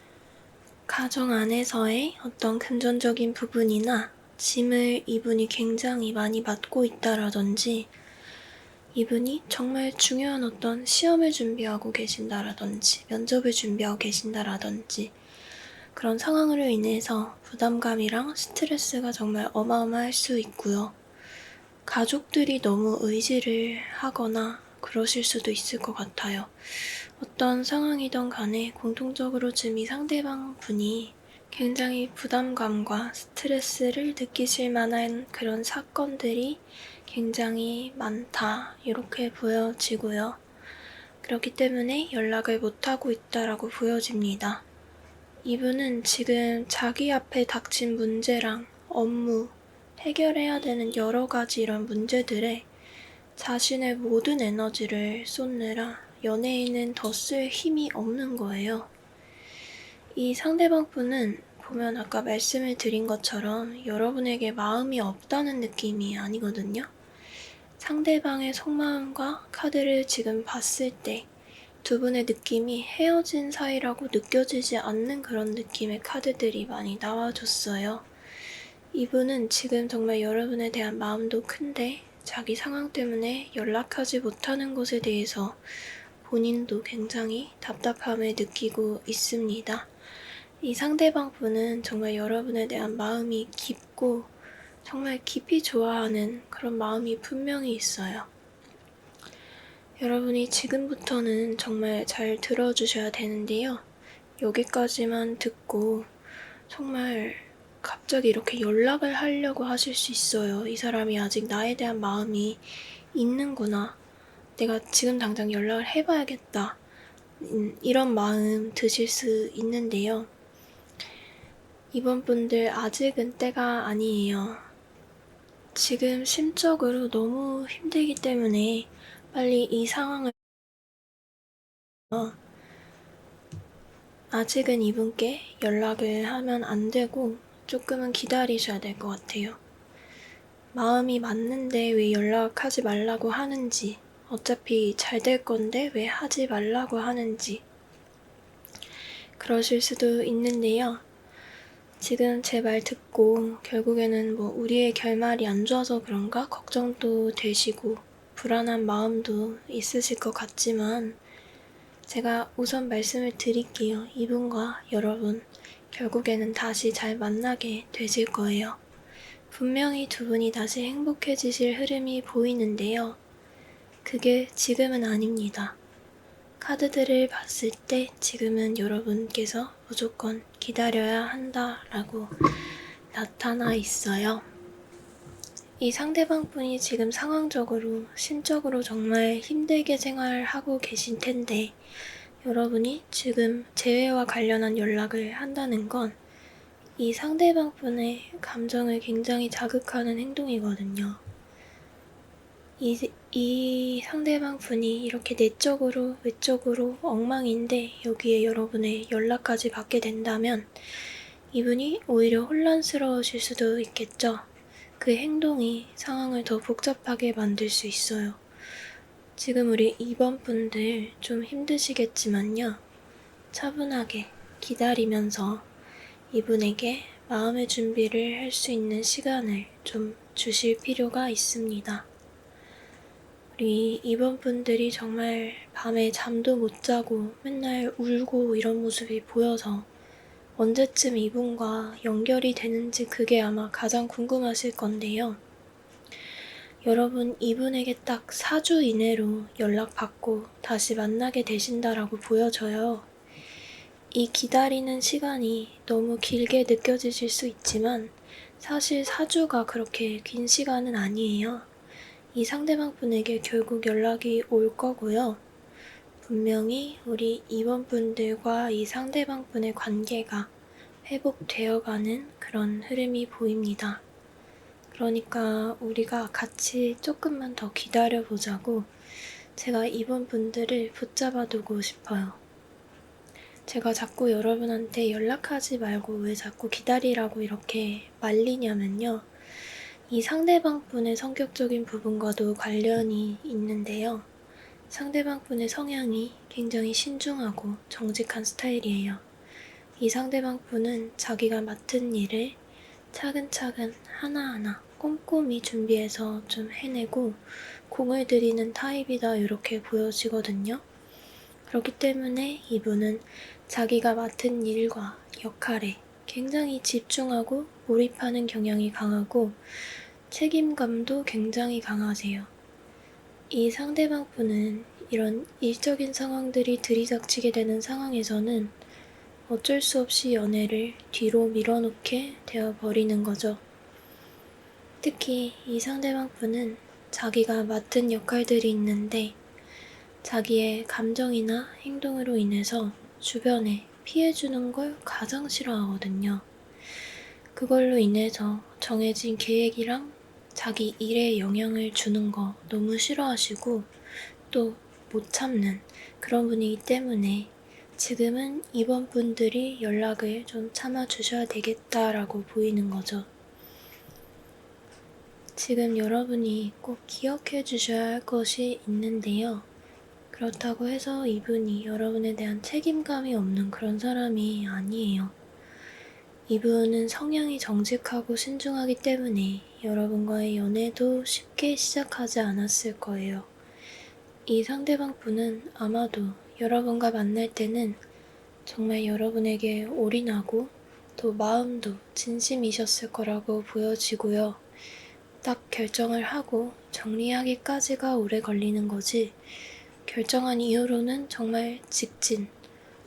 가정 안에서의 어떤 금전적인 부분이나 짐을 이분이 굉장히 많이 맡고 있다라든지, 이분이 정말 중요한 어떤 시험을 준비하고 계신다라든지 면접을 준비하고 계신다라든지 그런 상황으로 인해서 부담감이랑 스트레스가 정말 어마어마할 수 있고요. 가족들이 너무 의지를 하거나 그러실 수도 있을 것 같아요. 어떤 상황이든 간에 공통적으로 지금 이 상대방 분이 굉장히 부담감과 스트레스를 느끼실 만한 그런 사건들이 굉장히 많다, 이렇게 보여지고요. 그렇기 때문에 연락을 못하고 있다라고 보여집니다. 이분은 지금 자기 앞에 닥친 문제랑 업무, 해결해야 되는 여러 가지 이런 문제들에 자신의 모든 에너지를 쏟느라 연애에는 더 쓸 힘이 없는 거예요. 이 상대방 분은 보면 아까 말씀을 드린 것처럼 여러분에게 마음이 없다는 느낌이 아니거든요. 상대방의 속마음과 카드를 지금 봤을 때 두 분의 느낌이 헤어진 사이라고 느껴지지 않는 그런 느낌의 카드들이 많이 나와줬어요. 이분은 지금 정말 여러분에 대한 마음도 큰데 자기 상황 때문에 연락하지 못하는 것에 대해서 본인도 굉장히 답답함을 느끼고 있습니다. 이 상대방 분은 정말 여러분에 대한 마음이 깊고 정말 깊이 좋아하는 그런 마음이 분명히 있어요. 여러분이 지금부터는 정말 잘 들어주셔야 되는데요. 여기까지만 듣고 정말 갑자기 이렇게 연락을 하려고 하실 수 있어요. 이 사람이 아직 나에 대한 마음이 있는구나, 내가 지금 당장 연락을 해봐야겠다, 이런 마음 드실 수 있는데요. 이번 분들 아직은 때가 아니에요. 지금 심적으로 너무 힘들기 때문에 빨리 이 상황을 아직은 이분께 연락을 하면 안 되고 조금은 기다리셔야 될 것 같아요. 마음이 맞는데 왜 연락하지 말라고 하는지, 어차피 잘 될 건데 왜 하지 말라고 하는지 그러실 수도 있는데요. 지금 제 말 듣고 결국에는 우리의 결말이 안 좋아서 그런가 걱정도 되시고 불안한 마음도 있으실 것 같지만 제가 우선 말씀을 드릴게요. 이분과 여러분 결국에는 다시 잘 만나게 되실 거예요. 분명히 두 분이 다시 행복해지실 흐름이 보이는데요. 그게 지금은 아닙니다. 카드들을 봤을 때 지금은 여러분께서 무조건 기다려야 한다라고 나타나 있어요. 이 상대방 분이 지금 상황적으로, 심적으로 정말 힘들게 생활하고 계신 텐데 여러분이 지금 재회와 관련한 연락을 한다는 건 이 상대방 분의 감정을 굉장히 자극하는 행동이거든요. 이 상대방 분이 이렇게 내적으로 외적으로 엉망인데 여기에 여러분의 연락까지 받게 된다면 이분이 오히려 혼란스러우실 수도 있겠죠. 그 행동이 상황을 더 복잡하게 만들 수 있어요. 지금 우리 2번 분들 좀 힘드시겠지만요. 차분하게 기다리면서 이분에게 마음의 준비를 할 수 있는 시간을 좀 주실 필요가 있습니다. 우리 2번 분들이 정말 밤에 잠도 못 자고 맨날 울고 이런 모습이 보여서 언제쯤 이분과 연결이 되는지 그게 아마 가장 궁금하실 건데요. 여러분, 이분에게 딱 4주 이내로 연락받고 다시 만나게 되신다라고 보여져요. 이 기다리는 시간이 너무 길게 느껴지실 수 있지만 사실 4주가 그렇게 긴 시간은 아니에요. 이 상대방 분에게 결국 연락이 올 거고요. 분명히 우리 2번 분들과 이 상대방 분의 관계가 회복되어가는 그런 흐름이 보입니다. 그러니까 우리가 같이 조금만 더 기다려보자고 제가 2번 분들을 붙잡아 두고 싶어요. 제가 자꾸 여러분한테 연락하지 말고 왜 자꾸 기다리라고 이렇게 말리냐면요. 이 상대방 분의 성격적인 부분과도 관련이 있는데요. 상대방 분의 성향이 굉장히 신중하고 정직한 스타일이에요. 이 상대방 분은 자기가 맡은 일을 차근차근 하나하나 꼼꼼히 준비해서 좀 해내고 공을 들이는 타입이다 이렇게 보여지거든요. 그렇기 때문에 이분은 자기가 맡은 일과 역할에 굉장히 집중하고 몰입하는 경향이 강하고 책임감도 굉장히 강하세요. 이 상대방 분은 이런 일적인 상황들이 들이닥치게 되는 상황에서는 어쩔 수 없이 연애를 뒤로 밀어놓게 되어버리는 거죠. 특히 이 상대방 분은 자기가 맡은 역할들이 있는데 자기의 감정이나 행동으로 인해서 주변에 피해주는 걸 가장 싫어하거든요. 그걸로 인해서 정해진 계획이랑 자기 일에 영향을 주는 거 너무 싫어하시고 또 못 참는 그런 분이기 때문에 지금은 이번 분들이 연락을 좀 참아주셔야 되겠다라고 보이는 거죠. 지금 여러분이 꼭 기억해 주셔야 할 것이 있는데요. 그렇다고 해서 이분이 여러분에 대한 책임감이 없는 그런 사람이 아니에요. 이분은 성향이 정직하고 신중하기 때문에 여러분과의 연애도 쉽게 시작하지 않았을 거예요. 이 상대방 분은 아마도 여러분과 만날 때는 정말 여러분에게 올인하고 또 마음도 진심이셨을 거라고 보여지고요. 딱 결정을 하고 정리하기까지가 오래 걸리는 거지 결정한 이후로는 정말 직진,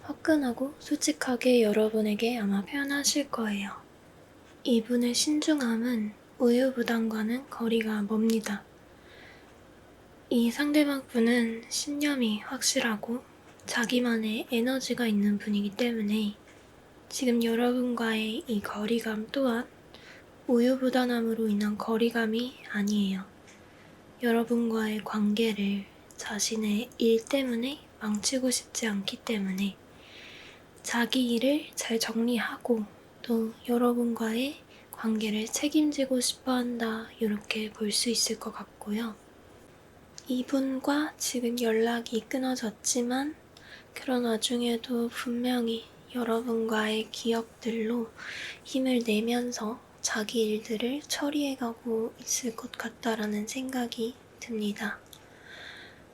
화끈하고 솔직하게 여러분에게 아마 표현하실 거예요. 이분의 신중함은 우유부단과는 거리가 멉니다. 이 상대방 분은 신념이 확실하고 자기만의 에너지가 있는 분이기 때문에 지금 여러분과의 이 거리감 또한 우유부단함으로 인한 거리감이 아니에요. 여러분과의 관계를 자신의 일 때문에 망치고 싶지 않기 때문에 자기 일을 잘 정리하고 또 여러분과의 관계를 책임지고 싶어 한다 이렇게 볼 수 있을 것 같고요. 이분과 지금 연락이 끊어졌지만 그런 와중에도 분명히 여러분과의 기억들로 힘을 내면서 자기 일들을 처리해가고 있을 것 같다라는 생각이 듭니다.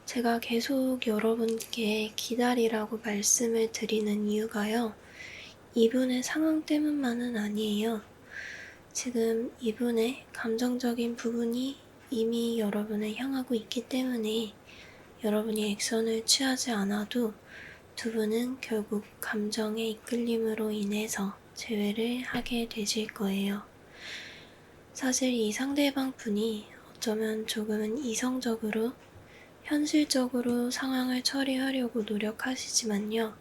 제가 계속 여러분께 기다리라고 말씀을 드리는 이유가요. 이분의 상황 때문만은 아니에요. 지금 이분의 감정적인 부분이 이미 여러분을 향하고 있기 때문에 여러분이 액션을 취하지 않아도 두 분은 결국 감정의 이끌림으로 인해서 재회를 하게 되실 거예요. 사실 이 상대방 분이 어쩌면 조금은 이성적으로 현실적으로 상황을 처리하려고 노력하시지만요.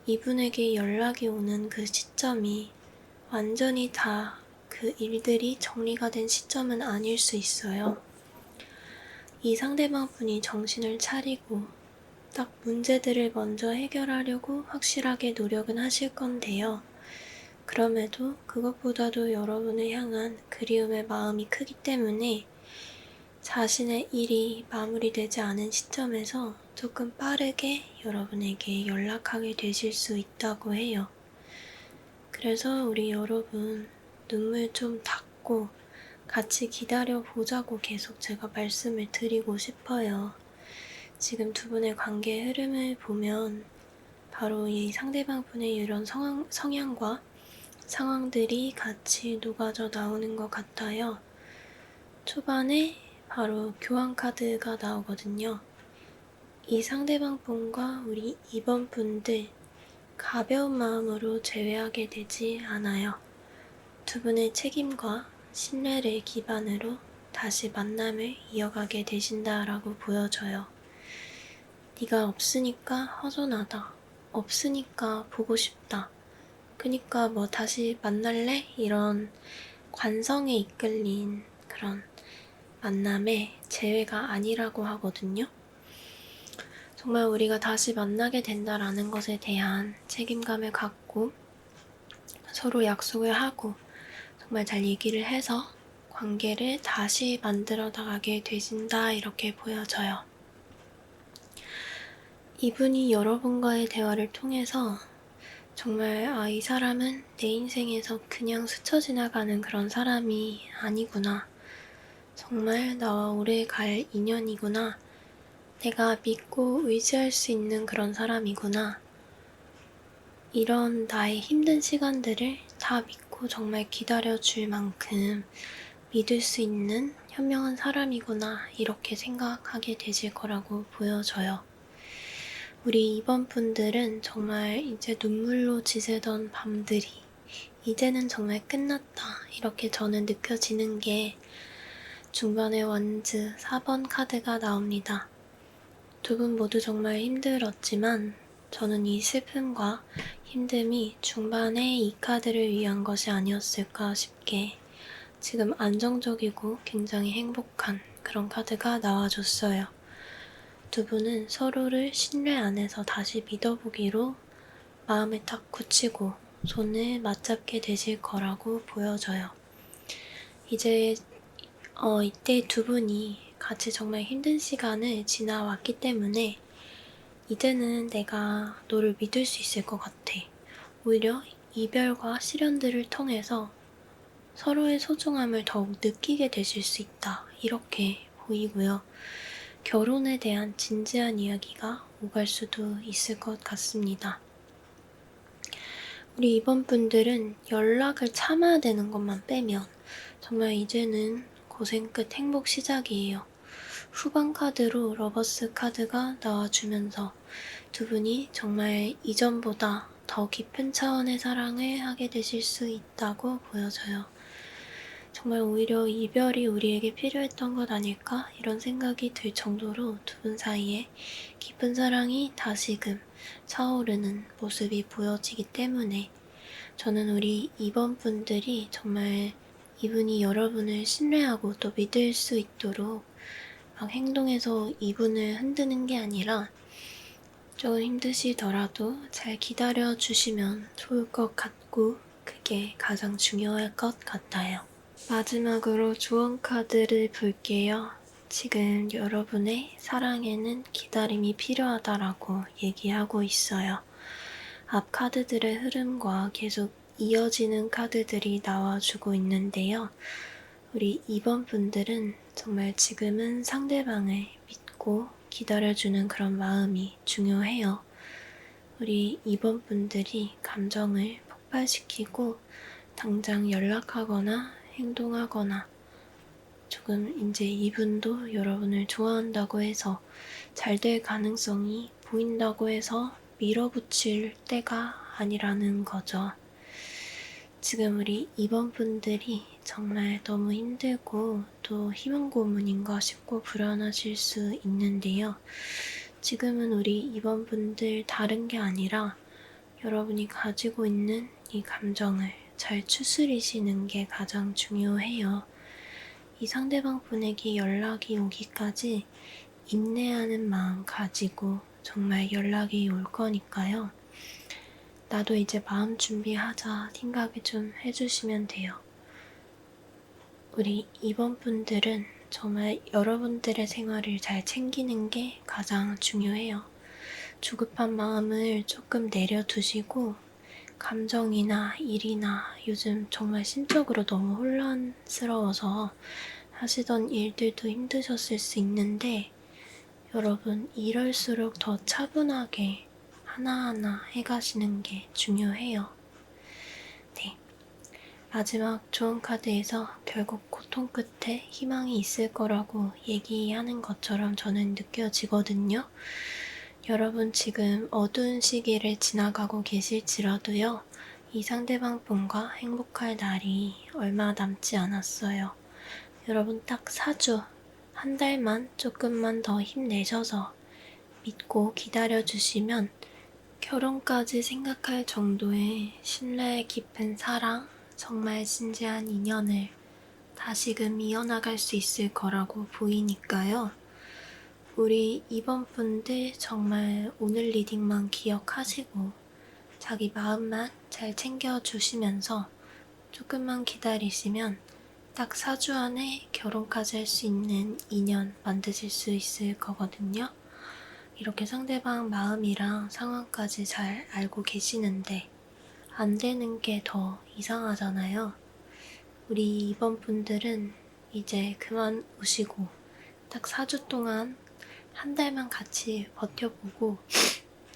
이분에게 연락이 오는 그 시점이 완전히 다 그 일들이 정리가 된 시점은 아닐 수 있어요. 이 상대방 분이 정신을 차리고 딱 문제들을 먼저 해결하려고 확실하게 노력은 하실 건데요. 그럼에도 그것보다도 여러분을 향한 그리움의 마음이 크기 때문에 자신의 일이 마무리되지 않은 시점에서 조금 빠르게 여러분에게 연락하게 되실 수 있다고 해요. 그래서 우리 여러분 눈물 좀 닦고 같이 기다려 보자고 계속 제가 말씀을 드리고 싶어요. 지금 두 분의 관계의 흐름을 보면 바로 이 상대방 분의 이런 성향과 상황들이 같이 녹아져 나오는 것 같아요. 초반에 바로 교환 카드가 나오거든요. 이 상대방 분과 우리 2번 분들 가벼운 마음으로 제외하게 되지 않아요. 두 분의 책임과 신뢰를 기반으로 다시 만남을 이어가게 되신다라고 보여져요. 네가 없으니까 허전하다. 없으니까 보고 싶다. 그니까 뭐 다시 만날래? 이런 관성에 이끌린 그런 만남의 재회가 아니라고 하거든요. 정말 우리가 다시 만나게 된다라는 것에 대한 책임감을 갖고 서로 약속을 하고 정말 잘 얘기를 해서 관계를 다시 만들어 나가게 되신다 이렇게 보여져요. 이분이 여러분과의 대화를 통해서 정말 이 사람은 내 인생에서 그냥 스쳐 지나가는 그런 사람이 아니구나. 정말 나와 오래 갈 인연이구나. 내가 믿고 의지할 수 있는 그런 사람이구나. 이런 나의 힘든 시간들을 다 믿고 정말 기다려줄 만큼 믿을 수 있는 현명한 사람이구나 이렇게 생각하게 되실 거라고 보여져요. 우리 이번 분들은 정말 이제 눈물로 지새던 밤들이 이제는 정말 끝났다 이렇게 저는 느껴지는 게 중반에 원즈 4번 카드가 나옵니다. 두 분 모두 정말 힘들었지만 저는 이 슬픔과 힘듦이 중반에 이 카드를 위한 것이 아니었을까 싶게 지금 안정적이고 굉장히 행복한 그런 카드가 나와줬어요. 두 분은 서로를 신뢰 안에서 다시 믿어보기로 마음을 딱 굳히고 손을 맞잡게 되실 거라고 보여져요. 이제 이때 두 분이 같이 정말 힘든 시간을 지나왔기 때문에 이제는 내가 너를 믿을 수 있을 것 같아. 오히려 이별과 시련들을 통해서 서로의 소중함을 더욱 느끼게 되실 수 있다. 이렇게 보이고요. 결혼에 대한 진지한 이야기가 오갈 수도 있을 것 같습니다. 우리 이번 분들은 연락을 참아야 되는 것만 빼면 정말 이제는 고생 끝 행복 시작이에요. 후반 카드로 러버스 카드가 나와주면서 두 분이 정말 이전보다 더 깊은 차원의 사랑을 하게 되실 수 있다고 보여져요. 정말 오히려 이별이 우리에게 필요했던 것 아닐까? 이런 생각이 들 정도로 두 분 사이에 깊은 사랑이 다시금 차오르는 모습이 보여지기 때문에 저는 우리 이번 분들이 정말 이분이 여러분을 신뢰하고 또 믿을 수 있도록 막 행동해서 이분을 흔드는 게 아니라 조금 힘드시더라도 잘 기다려 주시면 좋을 것 같고 그게 가장 중요할 것 같아요. 마지막으로 조언 카드를 볼게요. 지금 여러분의 사랑에는 기다림이 필요하다라고 얘기하고 있어요. 앞 카드들의 흐름과 계속 이어지는 카드들이 나와주고 있는데요. 우리 2번 분들은 정말 지금은 상대방을 믿고 기다려주는 그런 마음이 중요해요. 우리 2번 분들이 감정을 폭발시키고 당장 연락하거나 행동하거나 조금 이제 이분도 여러분을 좋아한다고 해서 잘 될 가능성이 보인다고 해서 밀어붙일 때가 아니라는 거죠. 지금 우리 2번 분들이 정말 너무 힘들고 또 희망 고문인가 싶고 불안하실 수 있는데요. 지금은 우리 2번 분들 다른 게 아니라 여러분이 가지고 있는 이 감정을 잘 추스리시는 게 가장 중요해요. 이 상대방 분에게 연락이 오기까지 인내하는 마음 가지고 정말 연락이 올 거니까요. 나도 이제 마음 준비하자 생각을 좀 해주시면 돼요. 우리 이번 분들은 정말 여러분들의 생활을 잘 챙기는 게 가장 중요해요. 조급한 마음을 조금 내려두시고 감정이나 일이나 요즘 정말 심적으로 너무 혼란스러워서 하시던 일들도 힘드셨을 수 있는데 여러분 이럴수록 더 차분하게 하나하나 해가시는 게 중요해요. 네. 마지막 좋은 카드에서 결국 고통 끝에 희망이 있을 거라고 얘기하는 것처럼 저는 느껴지거든요. 여러분 지금 어두운 시기를 지나가고 계실지라도요. 이 상대방 분과 행복할 날이 얼마 남지 않았어요. 여러분 딱 4주, 한 달만 조금만 더 힘내셔서 믿고 기다려주시면 결혼까지 생각할 정도의 신뢰 깊은 사랑, 정말 진지한 인연을 다시금 이어나갈 수 있을 거라고 보이니까요. 우리 이번 분들 정말 오늘 리딩만 기억하시고 자기 마음만 잘 챙겨주시면서 조금만 기다리시면 딱 4주 안에 결혼까지 할 수 있는 인연 만드실 수 있을 거거든요. 이렇게 상대방 마음이랑 상황까지 잘 알고 계시는데 안 되는 게 더 이상하잖아요. 우리 이번 분들은 이제 그만 오시고 딱 4주 동안 한 달만 같이 버텨보고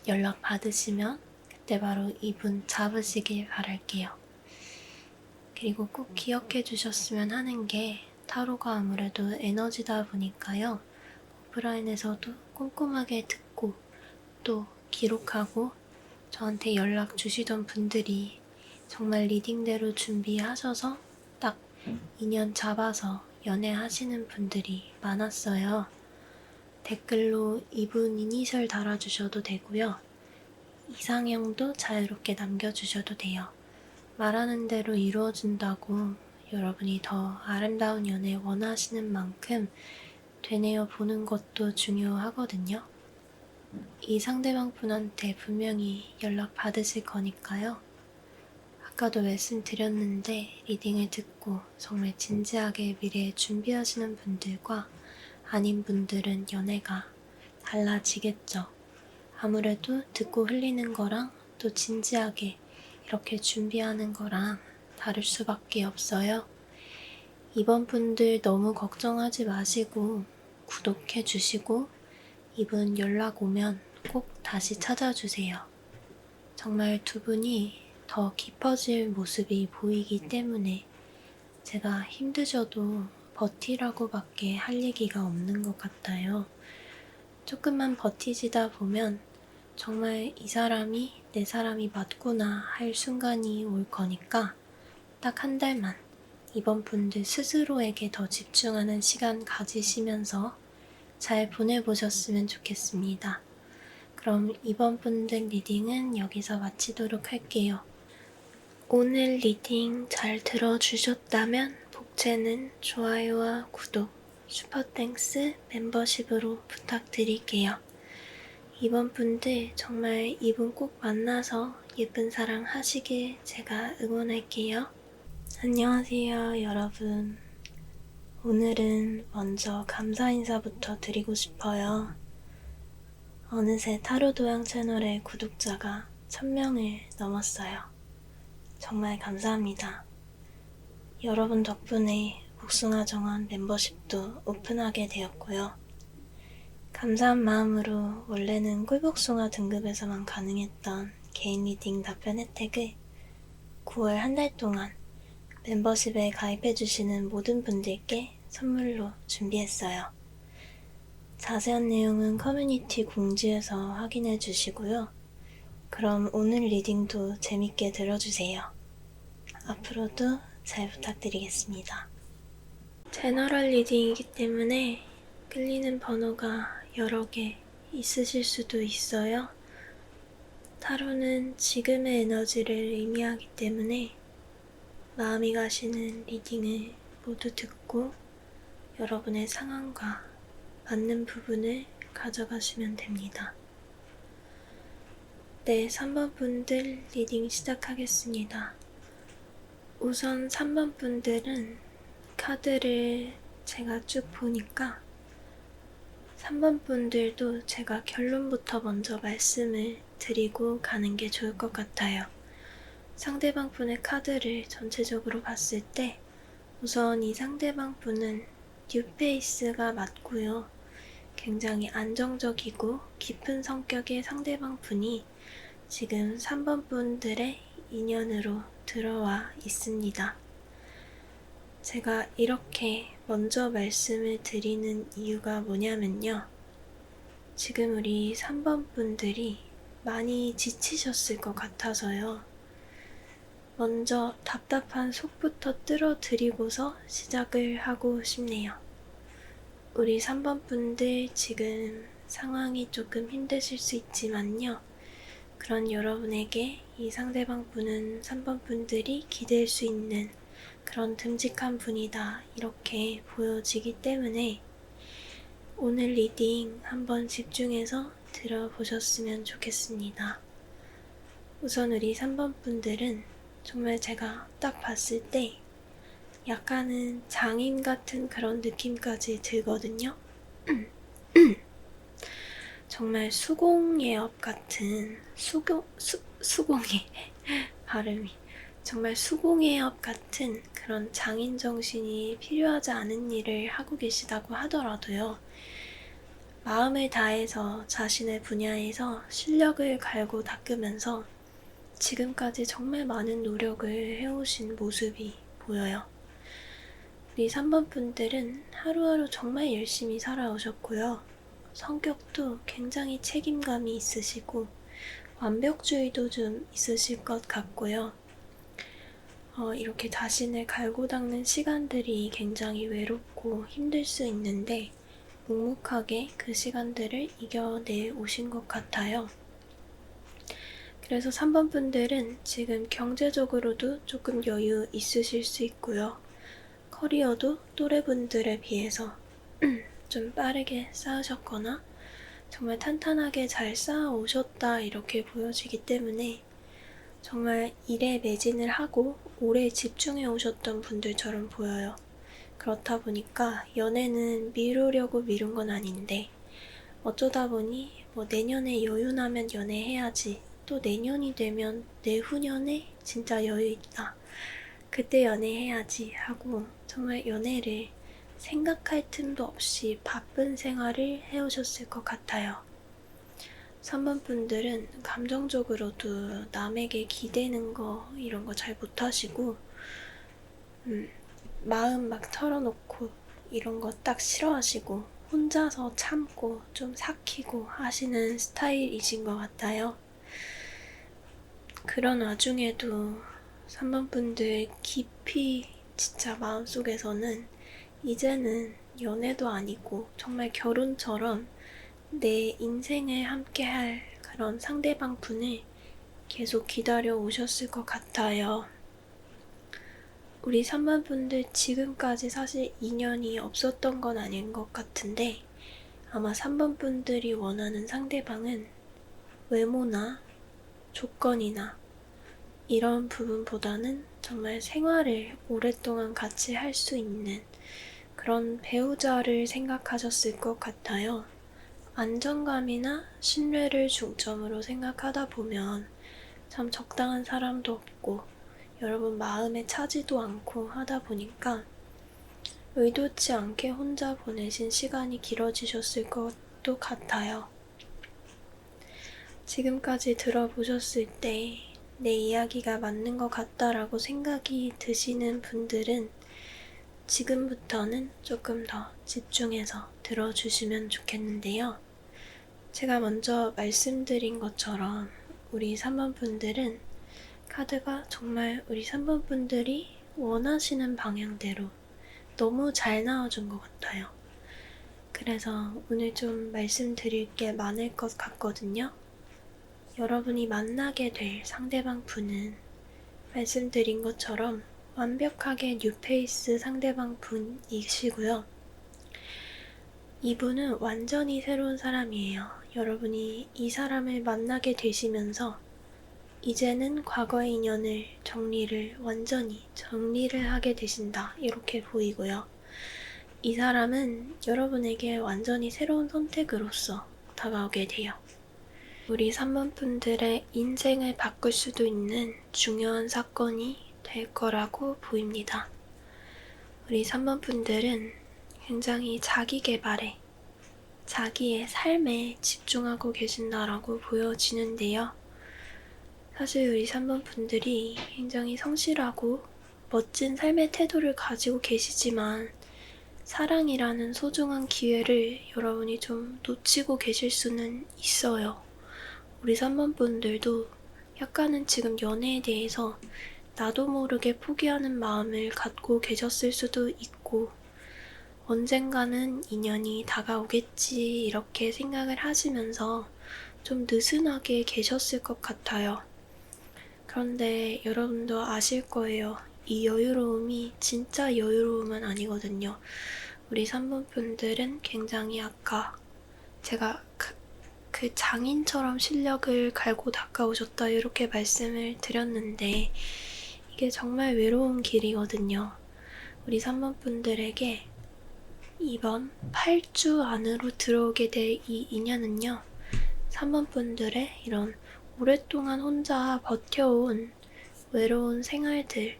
연락 받으시면 그때 바로 이분 잡으시길 바랄게요. 그리고 꼭 기억해 주셨으면 하는 게 타로가 아무래도 에너지다 보니까요. 오프라인에서도 꼼꼼하게 듣고 또 기록하고 저한테 연락 주시던 분들이 정말 리딩대로 준비하셔서 딱 인연 잡아서 연애하시는 분들이 많았어요. 댓글로 이분 이니셜 달아주셔도 되고요. 이상형도 자유롭게 남겨주셔도 돼요. 말하는 대로 이루어진다고 여러분이 더 아름다운 연애 원하시는 만큼 되뇌어 보는 것도 중요하거든요. 이 상대방 분한테 분명히 연락 받으실 거니까요. 아까도 말씀드렸는데 리딩을 듣고 정말 진지하게 미래에 준비하시는 분들과 아닌 분들은 연애가 달라지겠죠. 아무래도 듣고 흘리는 거랑 또 진지하게 이렇게 준비하는 거랑 다를 수밖에 없어요. 이번 분들 너무 걱정하지 마시고 구독해 주시고 이분 연락 오면 꼭 다시 찾아주세요. 정말 두 분이 더 깊어질 모습이 보이기 때문에 제가 힘드셔도 버티라고 밖에 할 얘기가 없는 것 같아요. 조금만 버티시다 보면 정말 이 사람이 내 사람이 맞구나 할 순간이 올 거니까 딱 한 달만 이번 분들 스스로에게 더 집중하는 시간 가지시면서 잘 보내보셨으면 좋겠습니다. 그럼 이번 분들 리딩은 여기서 마치도록 할게요. 오늘 리딩 잘 들어주셨다면 복채는 좋아요와 구독, 슈퍼땡스 멤버십으로 부탁드릴게요. 이번 분들 정말 이분 꼭 만나서 예쁜 사랑 하시길 제가 응원할게요. 안녕하세요, 여러분. 오늘은 먼저 감사 인사부터 드리고 싶어요. 어느새 타로도양 채널의 구독자가 1000명을 넘었어요. 정말 감사합니다. 여러분 덕분에 복숭아 정원 멤버십도 오픈하게 되었고요. 감사한 마음으로 원래는 꿀복숭아 등급에서만 가능했던 개인 리딩 답변 혜택을 9월 한 달 동안 멤버십에 가입해주시는 모든 분들께 선물로 준비했어요. 자세한 내용은 커뮤니티 공지에서 확인해 주시고요. 그럼 오늘 리딩도 재밌게 들어주세요. 앞으로도 잘 부탁드리겠습니다. 제너럴 리딩이기 때문에 끌리는 번호가 여러 개 있으실 수도 있어요. 타로는 지금의 에너지를 의미하기 때문에 마음이 가시는 리딩을 모두 듣고 여러분의 상황과 맞는 부분을 가져가시면 됩니다. 네, 3번 분들 리딩 시작하겠습니다. 우선 3번 분들은 카드를 제가 쭉 보니까 3번 분들도 제가 결론부터 먼저 말씀을 드리고 가는 게 좋을 것 같아요. 상대방 분의 카드를 전체적으로 봤을 때 우선 이 상대방 분은 뉴페이스가 맞고요. 굉장히 안정적이고 깊은 성격의 상대방 분이 지금 3번 분들의 인연으로 들어와 있습니다. 제가 이렇게 먼저 말씀을 드리는 이유가 뭐냐면요. 지금 우리 3번 분들이 많이 지치셨을 것 같아서요. 먼저 답답한 속부터 뚫어드리고서 시작을 하고 싶네요. 우리 3번 분들 지금 상황이 조금 힘드실 수 있지만요. 그런 여러분에게 이 상대방 분은 3번 분들이 기댈 수 있는 그런 듬직한 분이다 이렇게 보여지기 때문에 오늘 리딩 한번 집중해서 들어보셨으면 좋겠습니다. 우선 우리 3번 분들은 정말 제가 딱 봤을 때 약간은 장인 같은 그런 느낌까지 들거든요. 정말 수공예업 같은 수공예 발음이 정말 수공예업 같은 그런 장인 정신이 필요하지 않은 일을 하고 계시다고 하더라도요. 마음을 다해서 자신의 분야에서 실력을 갈고 닦으면서 지금까지 정말 많은 노력을 해오신 모습이 보여요. 우리 3번 분들은 하루하루 정말 열심히 살아오셨고요. 성격도 굉장히 책임감이 있으시고 완벽주의도 좀 있으실 것 같고요. 이렇게 자신을 갈고 닦는 시간들이 굉장히 외롭고 힘들 수 있는데 묵묵하게 그 시간들을 이겨내 오신 것 같아요. 그래서 3번 분들은 지금 경제적으로도 조금 여유 있으실 수 있고요. 커리어도 또래분들에 비해서 좀 빠르게 쌓으셨거나 정말 탄탄하게 잘 쌓아오셨다 이렇게 보여지기 때문에 정말 일에 매진을 하고 오래 집중해 오셨던 분들처럼 보여요. 그렇다 보니까 연애는 미루려고 미룬 건 아닌데 어쩌다 보니 내년에 여유 나면 연애해야지, 또 내년이 되면 내후년에 진짜 여유 있다, 그때 연애해야지 하고 정말 연애를 생각할 틈도 없이 바쁜 생활을 해오셨을 것 같아요. 3번 분들은 감정적으로도 남에게 기대는 거 이런 거 잘 못하시고 마음 막 털어놓고 이런 거 딱 싫어하시고 혼자서 참고 좀 삭히고 하시는 스타일이신 것 같아요. 그런 와중에도 3번 분들 깊이 진짜 마음속에서는 이제는 연애도 아니고 정말 결혼처럼 내 인생을 함께할 그런 상대방 분을 계속 기다려 오셨을 것 같아요. 우리 3번 분들 지금까지 사실 인연이 없었던 건 아닌 것 같은데 아마 3번 분들이 원하는 상대방은 외모나 조건이나 이런 부분보다는 정말 생활을 오랫동안 같이 할 수 있는 그런 배우자를 생각하셨을 것 같아요. 안정감이나 신뢰를 중점으로 생각하다 보면 참 적당한 사람도 없고 여러분 마음에 차지도 않고 하다 보니까 의도치 않게 혼자 보내신 시간이 길어지셨을 것도 같아요. 지금까지 들어보셨을 때 내 이야기가 맞는 것 같다라고 생각이 드시는 분들은 지금부터는 조금 더 집중해서 들어주시면 좋겠는데요. 제가 먼저 말씀드린 것처럼 우리 3번 분들은 카드가 정말 우리 3번 분들이 원하시는 방향대로 너무 잘 나와준 것 같아요. 그래서 오늘 좀 말씀드릴 게 많을 것 같거든요. 여러분이 만나게 될 상대방 분은 말씀드린 것처럼 완벽하게 뉴페이스 상대방 분이시고요. 이분은 완전히 새로운 사람이에요. 여러분이 이 사람을 만나게 되시면서 이제는 과거의 인연을 완전히 정리를 하게 되신다. 이렇게 보이고요. 이 사람은 여러분에게 완전히 새로운 선택으로서 다가오게 돼요. 우리 3번 분들의 인생을 바꿀 수도 있는 중요한 사건이 될 거라고 보입니다. 우리 3번 분들은 굉장히 자기 개발에, 자기의 삶에 집중하고 계신다라고 보여지는데요. 사실 우리 3번 분들이 굉장히 성실하고 멋진 삶의 태도를 가지고 계시지만 사랑이라는 소중한 기회를 여러분이 좀 놓치고 계실 수는 있어요. 우리 3번 분들도 약간은 지금 연애에 대해서 나도 모르게 포기하는 마음을 갖고 계셨을 수도 있고 언젠가는 인연이 다가오겠지 이렇게 생각을 하시면서 좀 느슨하게 계셨을 것 같아요. 그런데 여러분도 아실 거예요. 이 여유로움이 진짜 여유로움은 아니거든요. 우리 3번 분들은 굉장히 아까 제가 그 장인처럼 실력을 갈고 닦아오셨다 이렇게 말씀을 드렸는데 이게 정말 외로운 길이거든요. 우리 3번 분들에게 이번 8주 안으로 들어오게 될 이 인연은요. 3번 분들의 이런 오랫동안 혼자 버텨온 외로운 생활들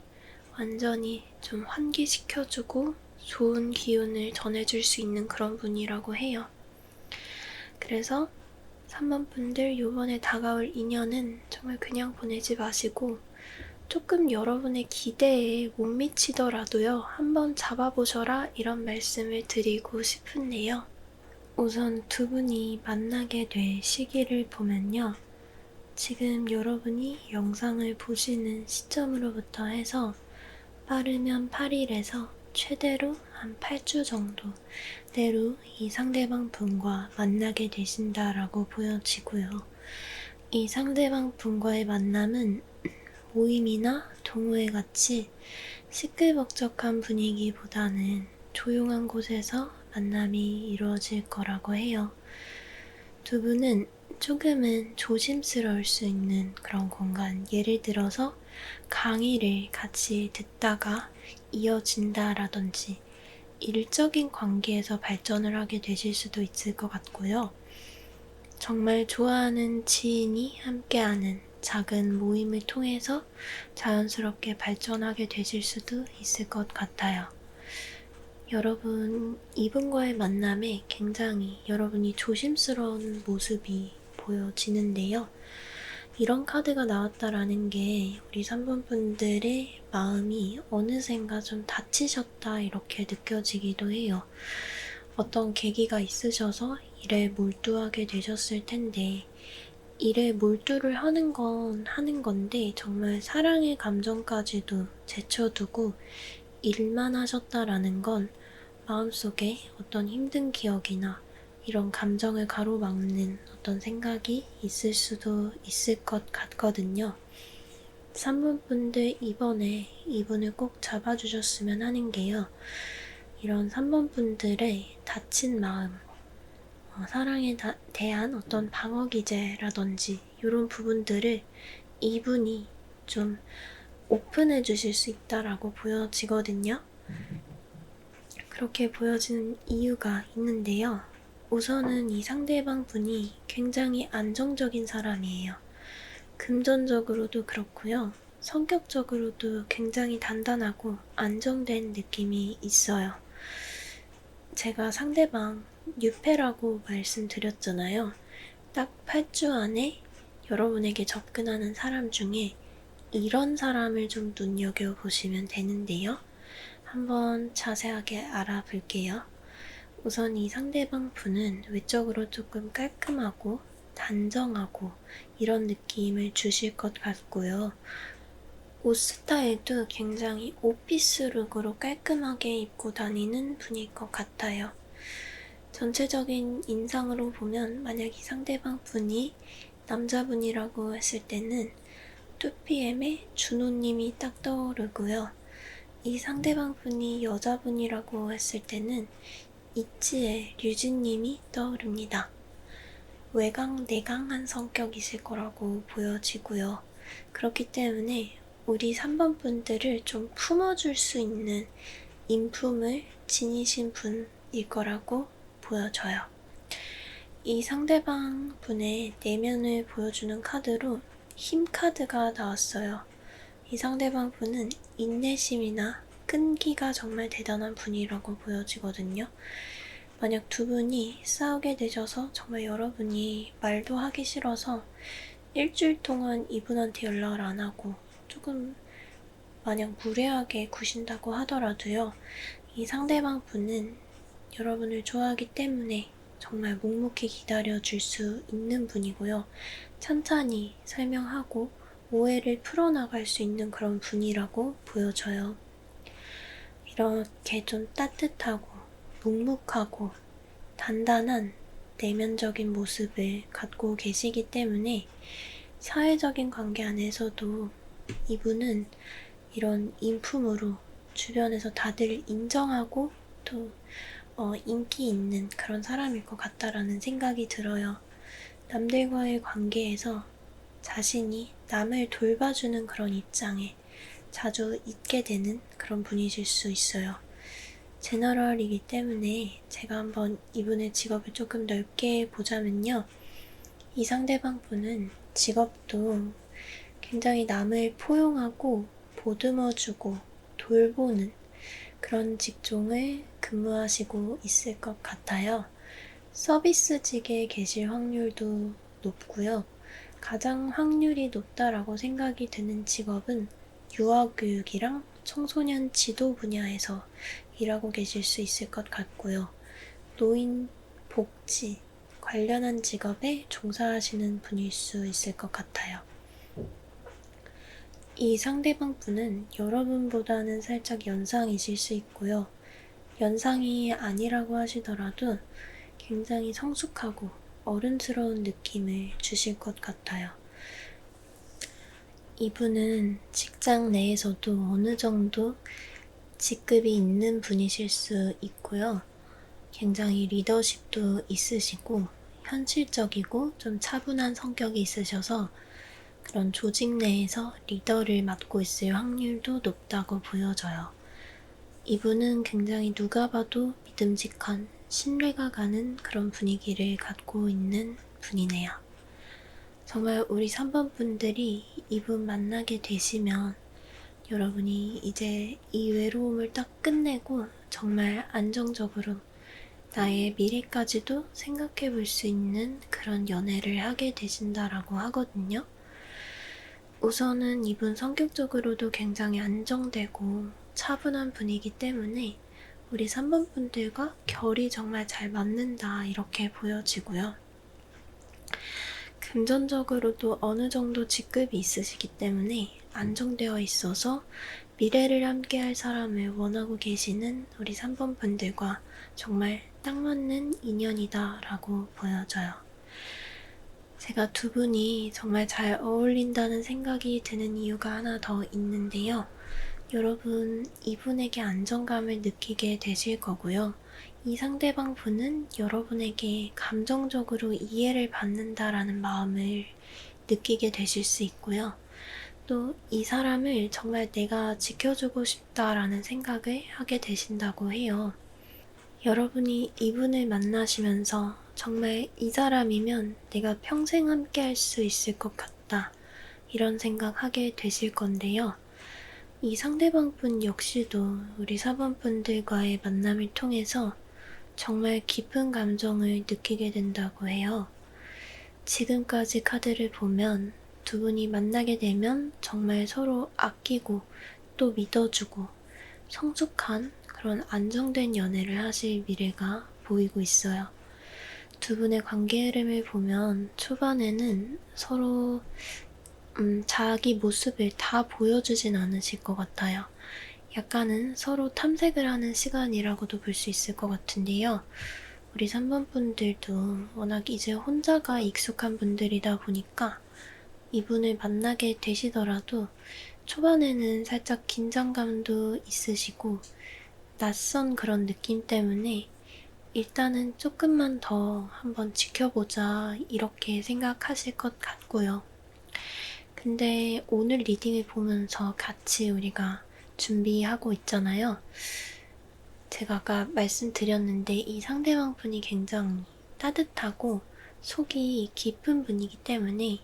완전히 좀 환기시켜주고 좋은 기운을 전해줄 수 있는 그런 분이라고 해요. 그래서 3번 분들 요번에 다가올 인연은 정말 그냥 보내지 마시고 조금 여러분의 기대에 못 미치더라도요. 한번 잡아보셔라 이런 말씀을 드리고 싶은데요. 우선 두 분이 만나게 될 시기를 보면요. 지금 여러분이 영상을 보시는 시점으로부터 해서 빠르면 8일에서 최대로 한 8주 정도 내로 이 상대방 분과 만나게 되신다라고 보여지고요. 이 상대방 분과의 만남은 모임이나 동호회 같이 시끌벅적한 분위기보다는 조용한 곳에서 만남이 이루어질 거라고 해요. 두 분은 조금은 조심스러울 수 있는 그런 공간, 예를 들어서 강의를 같이 듣다가 이어진다라든지 일적인 관계에서 발전을 하게 되실 수도 있을 것 같고요. 정말 좋아하는 지인이 함께하는 작은 모임을 통해서 자연스럽게 발전하게 되실 수도 있을 것 같아요. 여러분, 이분과의 만남에 굉장히 여러분이 조심스러운 모습이 보여지는데요. 이런 카드가 나왔다라는 게 우리 3번 분들의 마음이 어느샌가 좀 다치셨다 이렇게 느껴지기도 해요. 어떤 계기가 있으셔서 일에 몰두하게 되셨을 텐데 일에 몰두를 하는 건 하는 건데 정말 사랑의 감정까지도 제쳐두고 일만 하셨다라는 건 마음속에 어떤 힘든 기억이나 이런 감정을 가로막는 어떤 생각이 있을 수도 있을 것 같거든요. 3번 분들 이번에 이분을 꼭 잡아주셨으면 하는 게요. 이런 3번 분들의 다친 마음, 사랑에 대한 어떤 방어 기제라든지 이런 부분들을 이분이 좀 오픈해 주실 수 있다라고 보여지거든요. 그렇게 보여지는 이유가 있는데요. 우선은 이 상대방 분이 굉장히 안정적인 사람이에요. 금전적으로도 그렇고요. 성격적으로도 굉장히 단단하고 안정된 느낌이 있어요. 제가 상대방 뉴페라고 말씀드렸잖아요. 딱 8주 안에 여러분에게 접근하는 사람 중에 이런 사람을 좀 눈여겨보시면 되는데요. 한번 자세하게 알아볼게요. 우선 이 상대방 분은 외적으로 조금 깔끔하고 단정하고 이런 느낌을 주실 것 같고요. 옷 스타일도 굉장히 오피스룩으로 깔끔하게 입고 다니는 분일 것 같아요. 전체적인 인상으로 보면 만약 이 상대방 분이 남자분이라고 했을 때는 2PM의 준호님이 딱 떠오르고요. 이 상대방 분이 여자분이라고 했을 때는 있지의 류진님이 떠오릅니다. 외강내강한 성격이실 거라고 보여지고요. 그렇기 때문에 우리 3번 분들을 좀 품어줄 수 있는 인품을 지니신 분일 거라고 보여져요. 이 상대방 분의 내면을 보여주는 카드로 힘 카드가 나왔어요. 이 상대방 분은 인내심이나 끈기가 정말 대단한 분이라고 보여지거든요. 만약 두 분이 싸우게 되셔서 정말 여러분이 말도 하기 싫어서 일주일 동안 이분한테 연락을 안 하고 조금 만약 무례하게 구신다고 하더라도요, 이 상대방 분은 여러분을 좋아하기 때문에 정말 묵묵히 기다려줄 수 있는 분이고요. 천천히 설명하고 오해를 풀어나갈 수 있는 그런 분이라고 보여져요. 이렇게 좀 따뜻하고 묵묵하고 단단한 내면적인 모습을 갖고 계시기 때문에 사회적인 관계 안에서도 이분은 이런 인품으로 주변에서 다들 인정하고 또 인기 있는 그런 사람일 것 같다라는 생각이 들어요. 남들과의 관계에서 자신이 남을 돌봐주는 그런 입장에 자주 있게 되는 그런 분이실 수 있어요. 제너럴이기 때문에 제가 한번 이분의 직업을 조금 넓게 보자면요. 이 상대방 분은 직업도 굉장히 남을 포용하고 보듬어주고 돌보는 그런 직종을 근무하시고 있을 것 같아요. 서비스직에 계실 확률도 높고요. 가장 확률이 높다라고 생각이 드는 직업은 유아교육이랑 청소년 지도 분야에서 일하고 계실 수 있을 것 같고요. 노인 복지 관련한 직업에 종사하시는 분일 수 있을 것 같아요. 이 상대방 분은 여러분보다는 살짝 연상이실 수 있고요. 연상이 아니라고 하시더라도 굉장히 성숙하고 어른스러운 느낌을 주실 것 같아요. 이분은 직장 내에서도 어느 정도 직급이 있는 분이실 수 있고요. 굉장히 리더십도 있으시고 현실적이고 좀 차분한 성격이 있으셔서 그런 조직 내에서 리더를 맡고 있을 확률도 높다고 보여져요. 이분은 굉장히 누가 봐도 믿음직한 신뢰가 가는 그런 분위기를 갖고 있는 분이네요. 정말 우리 3번 분들이 이분 만나게 되시면 여러분이 이제 이 외로움을 딱 끝내고 정말 안정적으로 나의 미래까지도 생각해 볼 수 있는 그런 연애를 하게 되신다라고 하거든요. 우선은 이분 성격적으로도 굉장히 안정되고 차분한 분이기 때문에 우리 3번 분들과 결이 정말 잘 맞는다 이렇게 보여지고요. 금전적으로도 어느 정도 직급이 있으시기 때문에 안정되어 있어서 미래를 함께할 사람을 원하고 계시는 우리 3번 분들과 정말 딱 맞는 인연이다 라고 보여져요. 제가 두 분이 정말 잘 어울린다는 생각이 드는 이유가 하나 더 있는데요. 여러분, 이분에게 안정감을 느끼게 되실 거고요. 이 상대방 분은 여러분에게 감정적으로 이해를 받는다라는 마음을 느끼게 되실 수 있고요. 또 이 사람을 정말 내가 지켜주고 싶다라는 생각을 하게 되신다고 해요. 여러분이 이분을 만나시면서 정말 이 사람이면 내가 평생 함께 할 수 있을 것 같다. 이런 생각하게 되실 건데요. 이 상대방분 역시도 우리 4번 분들과의 만남을 통해서 정말 깊은 감정을 느끼게 된다고 해요. 지금까지 카드를 보면 두 분이 만나게 되면 정말 서로 아끼고 또 믿어주고 성숙한 그런 안정된 연애를 하실 미래가 보이고 있어요. 두 분의 관계 흐름을 보면 초반에는 서로 자기 모습을 다 보여주진 않으실 것 같아요. 약간은 서로 탐색을 하는 시간이라고도 볼 수 있을 것 같은데요. 우리 3번 분들도 워낙 이제 혼자가 익숙한 분들이다 보니까 이분을 만나게 되시더라도 초반에는 살짝 긴장감도 있으시고 낯선 그런 느낌 때문에 일단은 조금만 더 한번 지켜보자 이렇게 생각하실 것 같고요. 근데 오늘 리딩을 보면서 같이 우리가 준비하고 있잖아요. 제가 아까 말씀드렸는데 이 상대방 분이 굉장히 따뜻하고 속이 깊은 분이기 때문에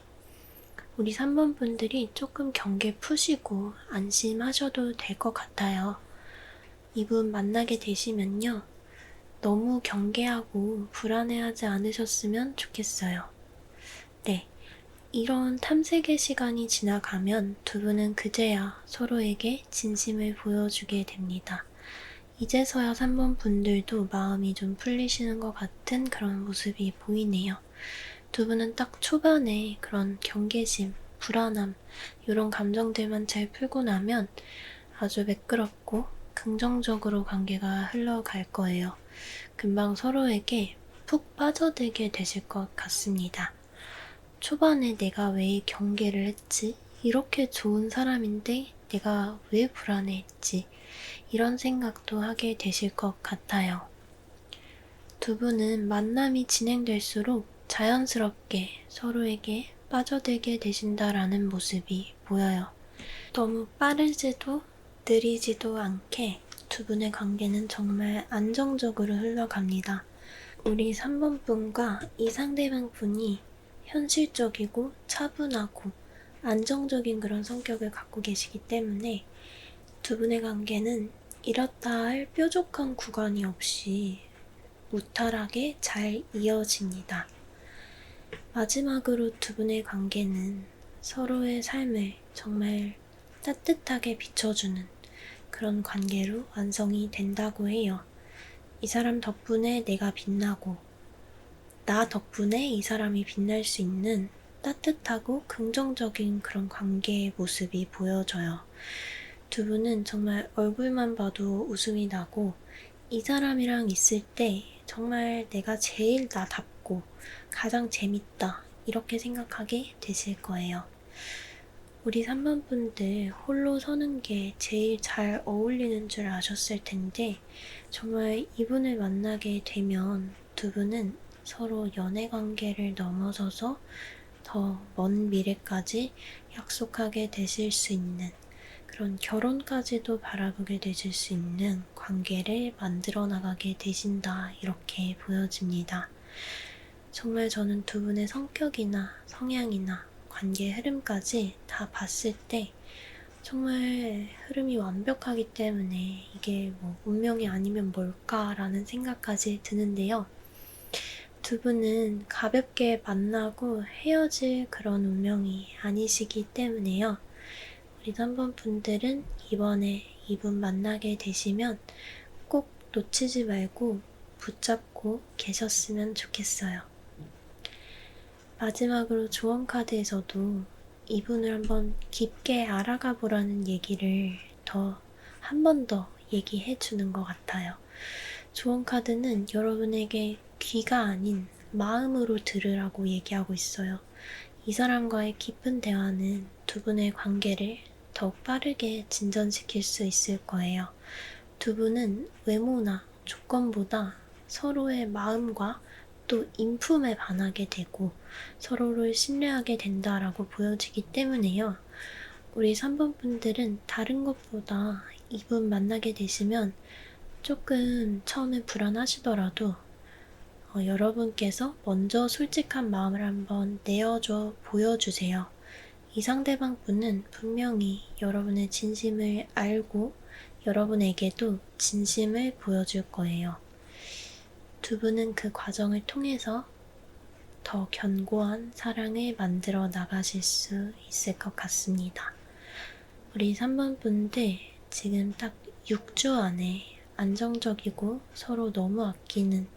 우리 3번 분들이 조금 경계 푸시고 안심하셔도 될 것 같아요. 이분 만나게 되시면요. 너무 경계하고 불안해하지 않으셨으면 좋겠어요. 네. 이런 탐색의 시간이 지나가면 두 분은 그제야 서로에게 진심을 보여주게 됩니다. 이제서야 3번 분들도 마음이 좀 풀리시는 것 같은 그런 모습이 보이네요. 두 분은 딱 초반에 그런 경계심, 불안함, 이런 감정들만 잘 풀고 나면 아주 매끄럽고 긍정적으로 관계가 흘러갈 거예요. 금방 서로에게 푹 빠져들게 되실 것 같습니다. 초반에 내가 왜 경계를 했지? 이렇게 좋은 사람인데 내가 왜 불안해했지? 이런 생각도 하게 되실 것 같아요. 두 분은 만남이 진행될수록 자연스럽게 서로에게 빠져들게 되신다라는 모습이 보여요. 너무 빠르지도 느리지도 않게 두 분의 관계는 정말 안정적으로 흘러갑니다. 우리 3번 분과 이 상대방 분이 현실적이고 차분하고 안정적인 그런 성격을 갖고 계시기 때문에 두 분의 관계는 이렇다 할 뾰족한 구간이 없이 무탈하게 잘 이어집니다. 마지막으로 두 분의 관계는 서로의 삶을 정말 따뜻하게 비춰주는 그런 관계로 완성이 된다고 해요. 이 사람 덕분에 내가 빛나고 나 덕분에 이 사람이 빛날 수 있는 따뜻하고 긍정적인 그런 관계의 모습이 보여져요. 두 분은 정말 얼굴만 봐도 웃음이 나고 이 사람이랑 있을 때 정말 내가 제일 나답고 가장 재밌다 이렇게 생각하게 되실 거예요. 우리 3번 분들 홀로 서는 게 제일 잘 어울리는 줄 아셨을 텐데 정말 이분을 만나게 되면 두 분은 서로 연애 관계를 넘어서서 더 먼 미래까지 약속하게 되실 수 있는 그런 결혼까지도 바라보게 되실 수 있는 관계를 만들어 나가게 되신다 이렇게 보여집니다. 정말 저는 두 분의 성격이나 성향이나 관계 흐름까지 다 봤을 때 정말 흐름이 완벽하기 때문에 이게 뭐 운명이 아니면 뭘까라는 생각까지 드는데요. 두 분은 가볍게 만나고 헤어질 그런 운명이 아니시기 때문에요. 우리 3번 분들은 이번에 이분 만나게 되시면 꼭 놓치지 말고 붙잡고 계셨으면 좋겠어요. 마지막으로 조언 카드에서도 이분을 한번 깊게 알아가 보라는 얘기를 한 번 더 얘기해 주는 것 같아요. 조언 카드는 여러분에게 귀가 아닌 마음으로 들으라고 얘기하고 있어요. 이 사람과의 깊은 대화는 두 분의 관계를 더욱 빠르게 진전시킬 수 있을 거예요. 두 분은 외모나 조건보다 서로의 마음과 또 인품에 반하게 되고 서로를 신뢰하게 된다라고 보여지기 때문에요. 우리 3번 분들은 다른 것보다 이분 만나게 되시면 조금 처음에 불안하시더라도 여러분께서 먼저 솔직한 마음을 한번 내어줘 보여주세요. 이 상대방 분은 분명히 여러분의 진심을 알고 여러분에게도 진심을 보여줄 거예요. 두 분은 그 과정을 통해서 더 견고한 사랑을 만들어 나가실 수 있을 것 같습니다. 우리 3번 분들 지금 딱 6주 안에 안정적이고 서로 너무 아끼는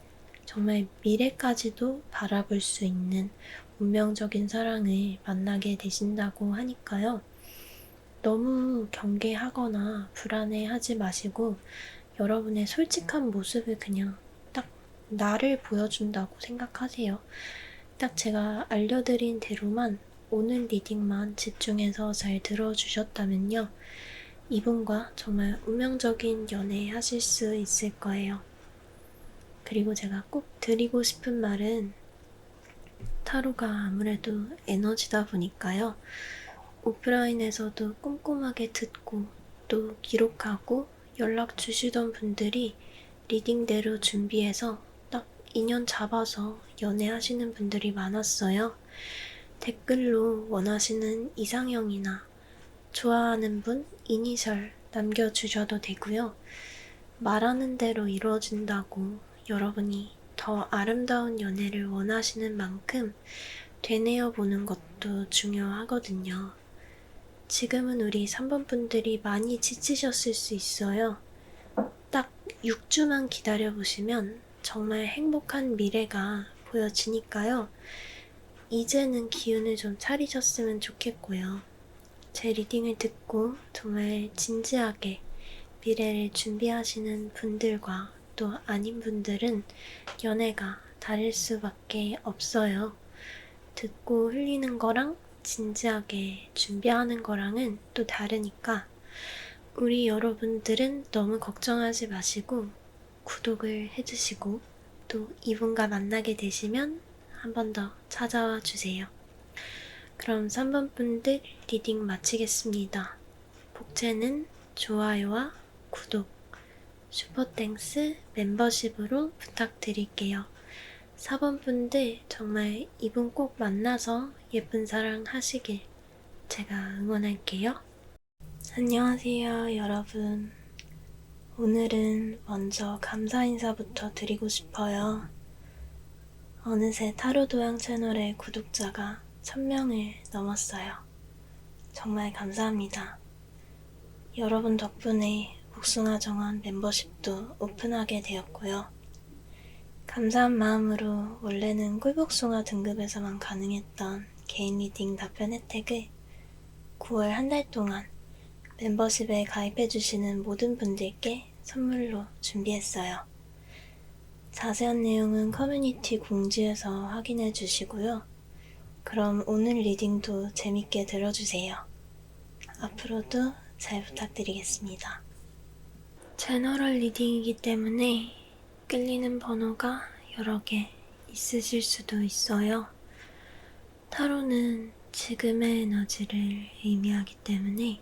정말 미래까지도 바라볼 수 있는 운명적인 사랑을 만나게 되신다고 하니까요. 너무 경계하거나 불안해하지 마시고 여러분의 솔직한 모습을 그냥 딱 나를 보여준다고 생각하세요. 딱 제가 알려드린 대로만 오늘 리딩만 집중해서 잘 들어주셨다면요. 이분과 정말 운명적인 연애 하실 수 있을 거예요. 그리고 제가 꼭 드리고 싶은 말은 타로가 아무래도 에너지다 보니까요. 오프라인에서도 꼼꼼하게 듣고 또 기록하고 연락 주시던 분들이 리딩대로 준비해서 딱 인연 잡아서 연애하시는 분들이 많았어요. 댓글로 원하시는 이상형이나 좋아하는 분 이니셜 남겨주셔도 되고요. 말하는 대로 이루어진다고 여러분이 더 아름다운 연애를 원하시는 만큼 되뇌어 보는 것도 중요하거든요. 지금은 우리 3번 분들이 많이 지치셨을 수 있어요. 딱 6주만 기다려보시면 정말 행복한 미래가 보여지니까요. 이제는 기운을 좀 차리셨으면 좋겠고요. 제 리딩을 듣고 정말 진지하게 미래를 준비하시는 분들과 또 아닌 분들은 연애가 다를 수밖에 없어요. 듣고 흘리는 거랑 진지하게 준비하는 거랑은 또 다르니까 우리 여러분들은 너무 걱정하지 마시고 구독을 해주시고 또 이분과 만나게 되시면 한 번 더 찾아와 주세요. 그럼 3번 분들 리딩 마치겠습니다. 복채는 좋아요와 구독, 슈퍼땡스 멤버십으로 부탁드릴게요. 4번 분들 정말 이분 꼭 만나서 예쁜 사랑 하시길 제가 응원할게요. 안녕하세요, 여러분. 오늘은 먼저 감사 인사부터 드리고 싶어요. 어느새 타로도양 채널의 구독자가 1000명을 넘었어요. 정말 감사합니다. 여러분 덕분에 복숭아 정원 멤버십도 오픈하게 되었고요. 감사한 마음으로 원래는 꿀복숭아 등급에서만 가능했던 개인 리딩 답변 혜택을 9월 한 달 동안 멤버십에 가입해주시는 모든 분들께 선물로 준비했어요. 자세한 내용은 커뮤니티 공지에서 확인해 주시고요. 그럼 오늘 리딩도 재밌게 들어주세요. 앞으로도 잘 부탁드리겠습니다. 제너럴 리딩이기 때문에 끌리는 번호가 여러 개 있으실 수도 있어요. 타로는 지금의 에너지를 의미하기 때문에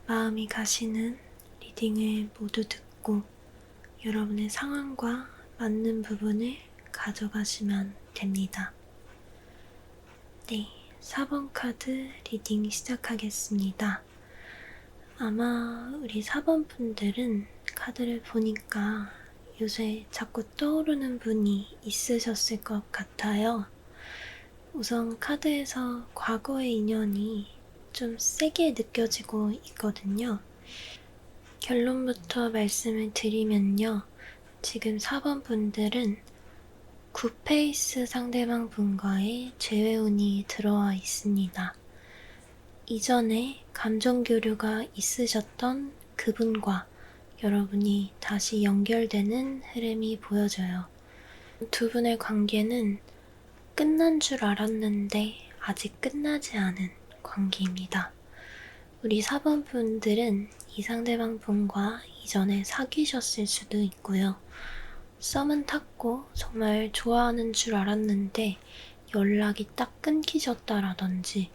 마음이 가시는 리딩을 모두 듣고 여러분의 상황과 맞는 부분을 가져가시면 됩니다. 네, 4번 카드 리딩 시작하겠습니다. 아마 우리 4번 분들은 카드를 보니까 요새 자꾸 떠오르는 분이 있으셨을 것 같아요. 우선 카드에서 과거의 인연이 좀 세게 느껴지고 있거든요. 결론부터 말씀을 드리면요. 지금 4번 분들은 9페이스 상대방 분과의 재회운이 들어와 있습니다. 이전에 감정교류가 있으셨던 그분과 여러분이 다시 연결되는 흐름이 보여져요. 두 분의 관계는 끝난 줄 알았는데 아직 끝나지 않은 관계입니다. 우리 4번 분들은 이 상대방 분과 이전에 사귀셨을 수도 있고요. 썸은 탔고 정말 좋아하는 줄 알았는데 연락이 딱 끊기셨다라든지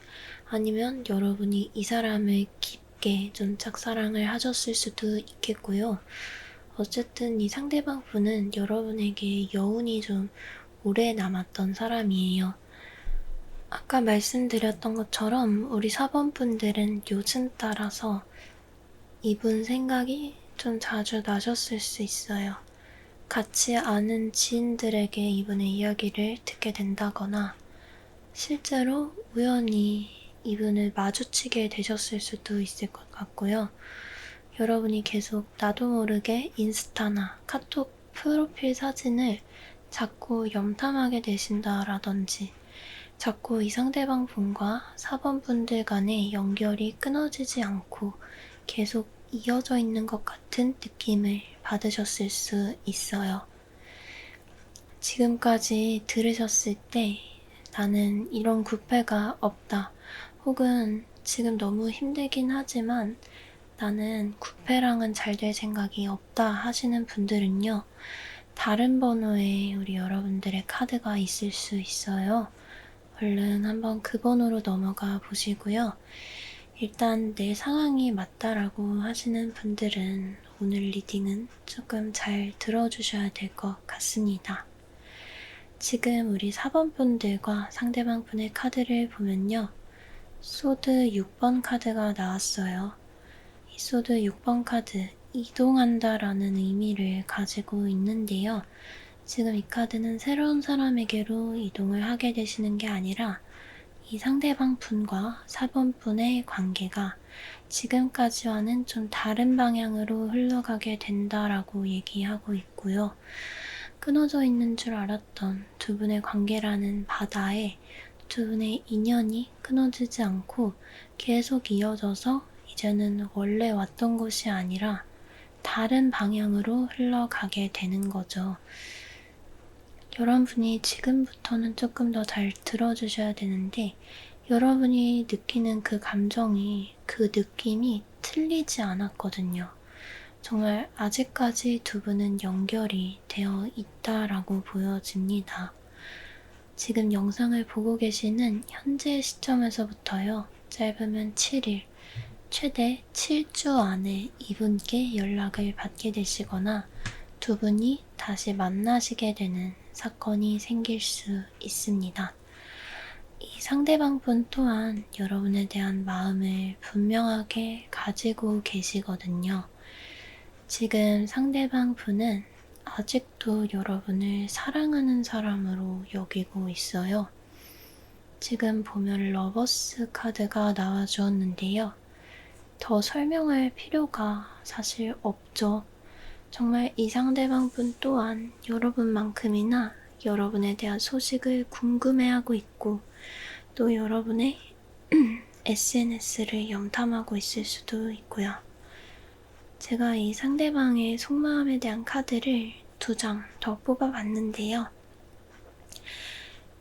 아니면 여러분이 이 사람을 깊게 좀 짝사랑을 하셨을 수도 있겠고요. 어쨌든 이 상대방 분은 여러분에게 여운이 좀 오래 남았던 사람이에요. 아까 말씀드렸던 것처럼 우리 4번 분들은 요즘 따라서 이분 생각이 좀 자주 나셨을 수 있어요. 같이 아는 지인들에게 이분의 이야기를 듣게 된다거나 실제로 우연히 이분을 마주치게 되셨을 수도 있을 것 같고요. 여러분이 계속 나도 모르게 인스타나 카톡 프로필 사진을 자꾸 염탐하게 되신다라든지 자꾸 이 상대방 분과 4번 분들 간의 연결이 끊어지지 않고 계속 이어져 있는 것 같은 느낌을 받으셨을 수 있어요. 지금까지 들으셨을 때 나는 이런 구패가 없다. 혹은 지금 너무 힘들긴 하지만 나는 구패랑은 잘 될 생각이 없다 하시는 분들은요. 다른 번호에 우리 여러분들의 카드가 있을 수 있어요. 얼른 한번 그 번호로 넘어가 보시고요. 일단 내 상황이 맞다라고 하시는 분들은 오늘 리딩은 조금 잘 들어주셔야 될 것 같습니다. 지금 우리 4번 분들과 상대방 분의 카드를 보면요. 소드 6번 카드가 나왔어요. 이 소드 6번 카드, 이동한다 라는 의미를 가지고 있는데요. 지금 이 카드는 새로운 사람에게로 이동을 하게 되시는 게 아니라 이 상대방 분과 4번 분의 관계가 지금까지와는 좀 다른 방향으로 흘러가게 된다라고 얘기하고 있고요. 끊어져 있는 줄 알았던 두 분의 관계라는 바다에 두 분의 인연이 끊어지지 않고 계속 이어져서 이제는 원래 왔던 곳이 아니라 다른 방향으로 흘러가게 되는 거죠. 여러분이 지금부터는 조금 더 잘 들어주셔야 되는데 여러분이 느끼는 그 감정이, 그 느낌이 틀리지 않았거든요. 정말 아직까지 두 분은 연결이 되어 있다라고 보여집니다. 지금 영상을 보고 계시는 현재 시점에서부터요. 짧으면 7일, 최대 7주 안에 이분께 연락을 받게 되시거나 두 분이 다시 만나시게 되는 사건이 생길 수 있습니다. 이 상대방 분 또한 여러분에 대한 마음을 분명하게 가지고 계시거든요. 지금 상대방 분은 아직도 여러분을 사랑하는 사람으로 여기고 있어요. 지금 보면 러버스 카드가 나와주었는데요. 더 설명할 필요가 사실 없죠. 정말 이 상대방 분 또한 여러분만큼이나 여러분에 대한 소식을 궁금해하고 있고 또 여러분의 SNS를 염탐하고 있을 수도 있고요. 제가 이 상대방의 속마음에 대한 카드를 2장 더 뽑아봤는데요.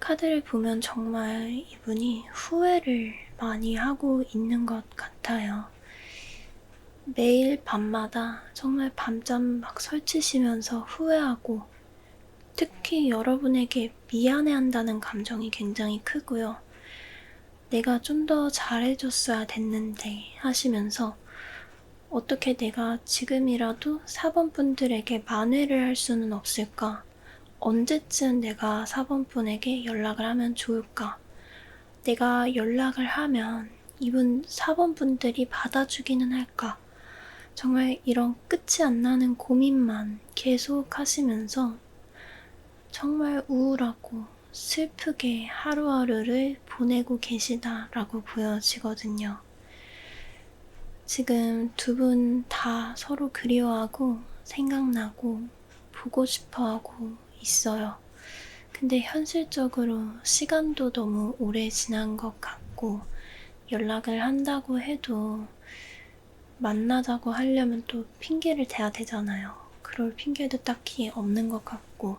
카드를 보면 정말 이분이 후회를 많이 하고 있는 것 같아요. 매일 밤마다 정말 밤잠 막 설치시면서 후회하고 특히 여러분에게 미안해한다는 감정이 굉장히 크고요. 내가 좀 더 잘해줬어야 됐는데 하시면서 어떻게 내가 지금이라도 4번 분들에게 만회를 할 수는 없을까? 언제쯤 내가 4번 분에게 연락을 하면 좋을까? 내가 연락을 하면 이분 4번 분들이 받아주기는 할까? 정말 이런 끝이 안 나는 고민만 계속 하시면서 정말 우울하고 슬프게 하루하루를 보내고 계시다라고 보여지거든요. 지금 두 분 다 서로 그리워하고 생각나고 보고 싶어하고 있어요. 근데 현실적으로 시간도 너무 오래 지난 것 같고 연락을 한다고 해도 만나자고 하려면 또 핑계를 대야 되잖아요. 그럴 핑계도 딱히 없는 것 같고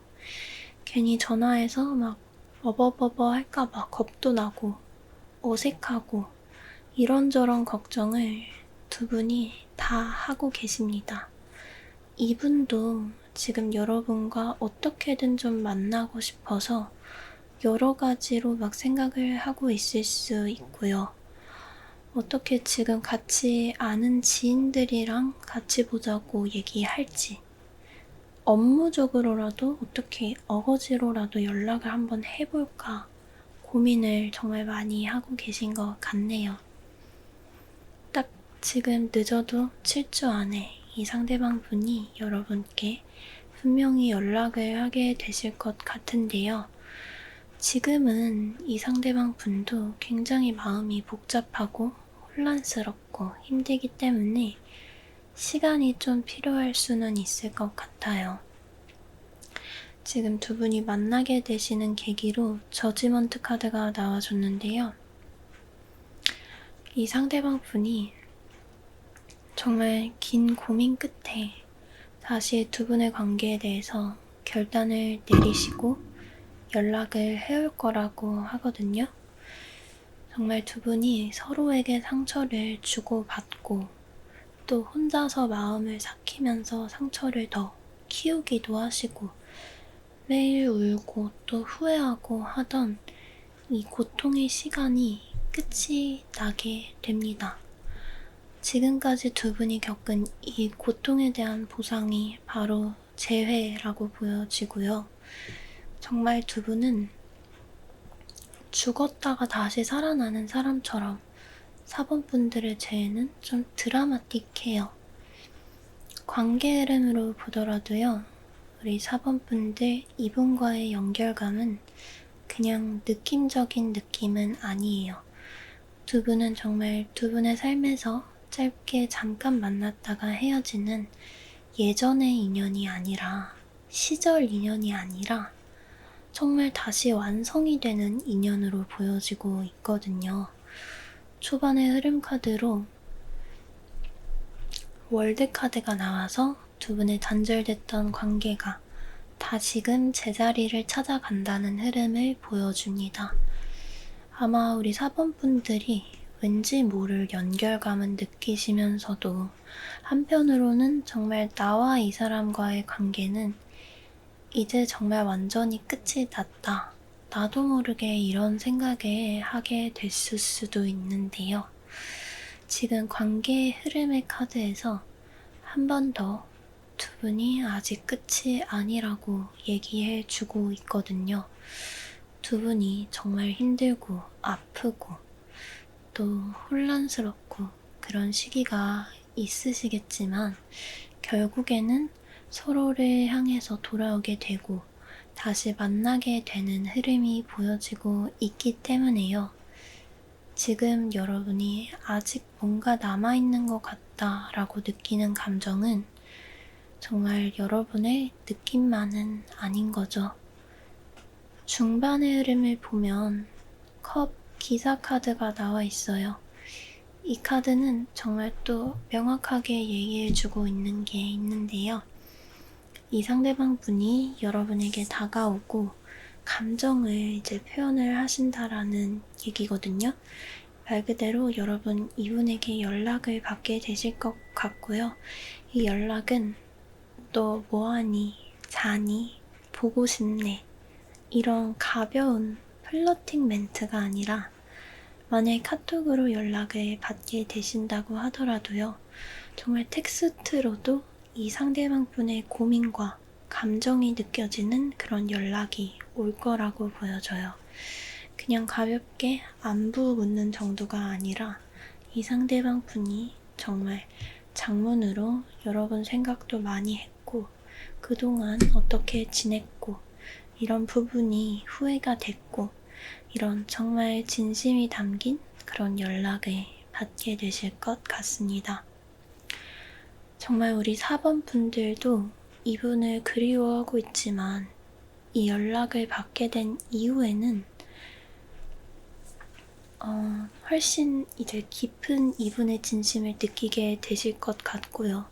괜히 전화해서 막 버버버버 할까봐 겁도 나고 어색하고 이런저런 걱정을 두 분이 다 하고 계십니다. 이분도 지금 여러분과 어떻게든 좀 만나고 싶어서 여러 가지로 막 생각을 하고 있을 수 있고요. 어떻게 지금 같이 아는 지인들이랑 같이 보자고 얘기할지 업무적으로라도 어떻게 어거지로라도 연락을 한번 해볼까 고민을 정말 많이 하고 계신 것 같네요. 딱 지금 늦어도 7주 안에 이 상대방 분이 여러분께 분명히 연락을 하게 되실 것 같은데요. 지금은 이 상대방 분도 굉장히 마음이 복잡하고 혼란스럽고 힘들기 때문에 시간이 좀 필요할 수는 있을 것 같아요. 지금 두 분이 만나게 되시는 계기로 저지먼트 카드가 나와줬는데요. 이 상대방 분이 정말 긴 고민 끝에 다시 두 분의 관계에 대해서 결단을 내리시고 연락을 해올 거라고 하거든요. 정말 두 분이 서로에게 상처를 주고받고 또 혼자서 마음을 삭히면서 상처를 더 키우기도 하시고 매일 울고 또 후회하고 하던 이 고통의 시간이 끝이 나게 됩니다. 지금까지 두 분이 겪은 이 고통에 대한 보상이 바로 재회라고 보여지고요. 정말 두 분은 죽었다가 다시 살아나는 사람처럼 4번분들의 재회는 좀 드라마틱해요. 관계 흐름으로 보더라도요. 우리 4번분들 이분과의 연결감은 그냥 느낌적인 느낌은 아니에요. 두 분은 정말 두 분의 삶에서 짧게 잠깐 만났다가 헤어지는 예전의 인연이 아니라, 시절 인연이 아니라 정말 다시 완성이 되는 인연으로 보여지고 있거든요. 초반의 흐름 카드로 월드 카드가 나와서 두 분의 단절됐던 관계가 다시금 제자리를 찾아간다는 흐름을 보여줍니다. 아마 우리 4번분들이 왠지 모를 연결감은 느끼시면서도 한편으로는 정말 나와 이 사람과의 관계는 이제 정말 완전히 끝이 났다. 나도 모르게 이런 생각을 하게 됐을 수도 있는데요. 지금 관계의 흐름의 카드에서 한 번 더 두 분이 아직 끝이 아니라고 얘기해 주고 있거든요. 두 분이 정말 힘들고 아프고 또 혼란스럽고 그런 시기가 있으시겠지만 결국에는 서로를 향해서 돌아오게 되고 다시 만나게 되는 흐름이 보여지고 있기 때문에요. 지금 여러분이 아직 뭔가 남아있는 것 같다라고 느끼는 감정은 정말 여러분의 느낌만은 아닌 거죠. 중반의 흐름을 보면 컵 기사 카드가 나와 있어요. 이 카드는 정말 또 명확하게 얘기해주고 있는 게 있는데요. 이 상대방 분이 여러분에게 다가오고 감정을 이제 표현을 하신다라는 얘기거든요. 말 그대로 여러분 이분에게 연락을 받게 되실 것 같고요. 이 연락은 너 뭐하니? 자니? 보고 싶네. 이런 가벼운 플러팅 멘트가 아니라 만약 카톡으로 연락을 받게 되신다고 하더라도요. 정말 텍스트로도 이 상대방 분의 고민과 감정이 느껴지는 그런 연락이 올 거라고 보여져요. 그냥 가볍게 안부 묻는 정도가 아니라 이 상대방 분이 정말 장문으로 여러분 생각도 많이 했고 그동안 어떻게 지냈고 이런 부분이 후회가 됐고 이런 정말 진심이 담긴 그런 연락을 받게 되실 것 같습니다. 정말 우리 4번 분들도 이분을 그리워하고 있지만 이 연락을 받게 된 이후에는 훨씬 이제 깊은 이분의 진심을 느끼게 되실 것 같고요.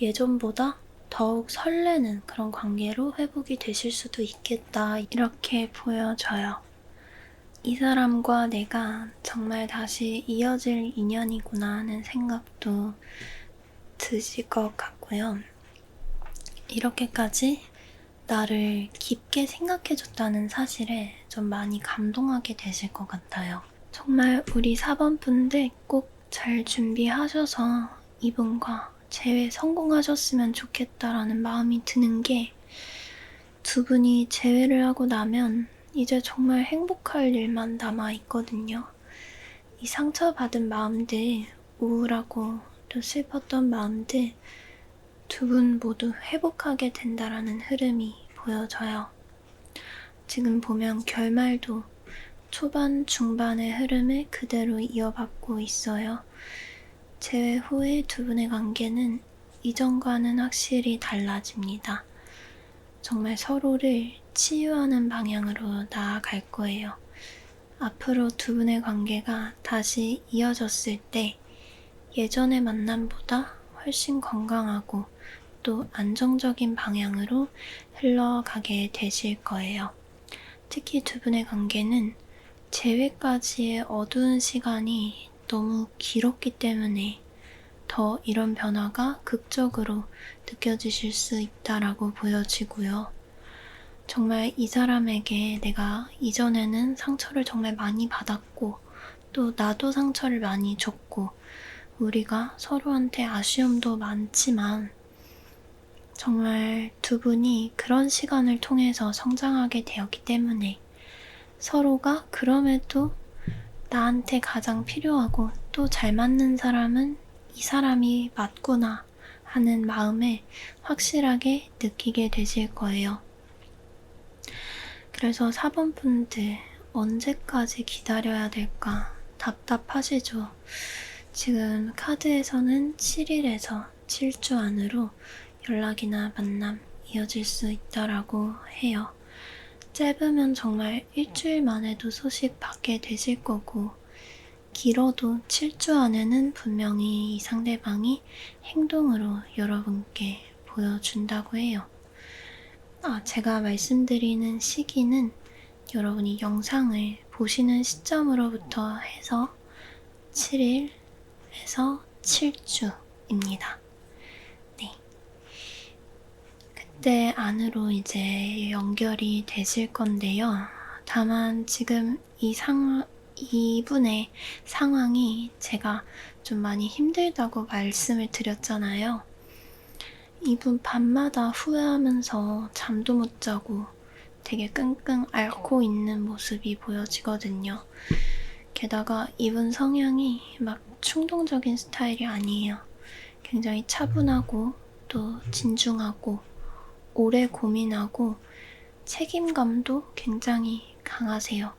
예전보다 더욱 설레는 그런 관계로 회복이 되실 수도 있겠다 이렇게 보여져요. 이 사람과 내가 정말 다시 이어질 인연이구나 하는 생각도 드실 것 같고요. 이렇게까지 나를 깊게 생각해줬다는 사실에 좀 많이 감동하게 되실 것 같아요. 정말 우리 4번 분들 꼭 잘 준비하셔서 이분과 재회 성공하셨으면 좋겠다라는 마음이 드는 게 두 분이 재회를 하고 나면 이제 정말 행복할 일만 남아있거든요. 이 상처받은 마음들, 우울하고 또 슬펐던 마음들 두 분 모두 회복하게 된다라는 흐름이 보여져요. 지금 보면 결말도 초반, 중반의 흐름을 그대로 이어받고 있어요. 재회 후에 두 분의 관계는 이전과는 확실히 달라집니다. 정말 서로를 치유하는 방향으로 나아갈 거예요. 앞으로 두 분의 관계가 다시 이어졌을 때 예전의 만남보다 훨씬 건강하고 또 안정적인 방향으로 흘러가게 되실 거예요. 특히 두 분의 관계는 재회까지의 어두운 시간이 너무 길었기 때문에 더 이런 변화가 극적으로 느껴지실 수 있다라고 보여지고요. 정말 이 사람에게 내가 이전에는 상처를 정말 많이 받았고 또 나도 상처를 많이 줬고 우리가 서로한테 아쉬움도 많지만 정말 두 분이 그런 시간을 통해서 성장하게 되었기 때문에 서로가 그럼에도 나한테 가장 필요하고 또 잘 맞는 사람은 이 사람이 맞구나 하는 마음을 확실하게 느끼게 되실 거예요. 그래서 4번 분들 언제까지 기다려야 될까 답답하시죠? 지금 카드에서는 7일에서 7주 안으로 연락이나 만남 이어질 수 있다라고 해요. 짧으면 정말 일주일 만에도 소식 받게 되실 거고 길어도 7주 안에는 분명히 이 상대방이 행동으로 여러분께 보여준다고 해요. 제가 말씀드리는 시기는 여러분이 영상을 보시는 시점으로부터 해서 7일에서 7주입니다. 네. 그때 안으로 이제 연결이 되실 건데요. 다만 지금 이분의 상황이 제가 좀 많이 힘들다고 말씀을 드렸잖아요. 이분 밤마다 후회하면서 잠도 못 자고 되게 끙끙 앓고 있는 모습이 보여지거든요. 게다가 이분 성향이 막 충동적인 스타일이 아니에요. 굉장히 차분하고 또 진중하고 오래 고민하고 책임감도 굉장히 강하세요.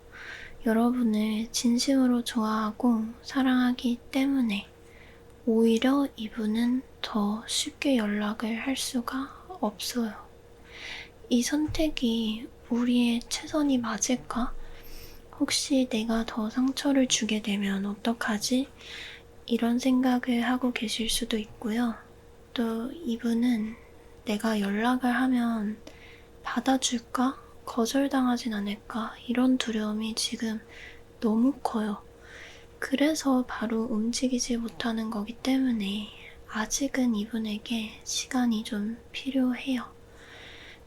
여러분을 진심으로 좋아하고 사랑하기 때문에 오히려 이분은 더 쉽게 연락을 할 수가 없어요. 이 선택이 우리의 최선이 맞을까? 혹시 내가 더 상처를 주게 되면 어떡하지? 이런 생각을 하고 계실 수도 있고요. 또 이분은 내가 연락을 하면 받아줄까? 거절당하진 않을까? 이런 두려움이 지금 너무 커요. 그래서 바로 움직이지 못하는 거기 때문에 아직은 이분에게 시간이 좀 필요해요.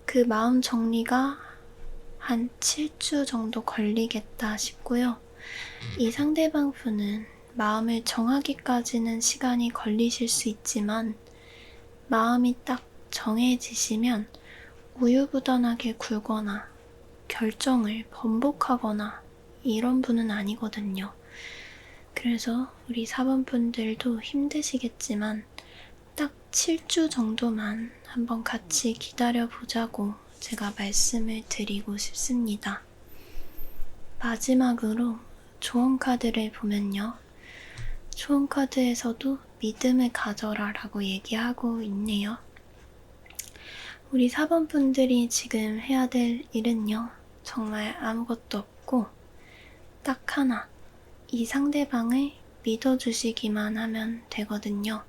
그 마음 정리가 한 7주 정도 걸리겠다 싶고요. 이 상대방 분은 마음을 정하기까지는 시간이 걸리실 수 있지만 마음이 딱 정해지시면 우유부단하게 굴거나 결정을 번복하거나 이런 분은 아니거든요. 그래서 우리 4번 분들도 힘드시겠지만 딱 7주 정도만 한번 같이 기다려보자고 제가 말씀을 드리고 싶습니다. 마지막으로 조언 카드를 보면요. 조언 카드에서도 믿음을 가져라 라고 얘기하고 있네요. 우리 4번 분들이 지금 해야 될 일은요. 정말 아무것도 없고 딱 하나, 이 상대방을 믿어주시기만 하면 되거든요.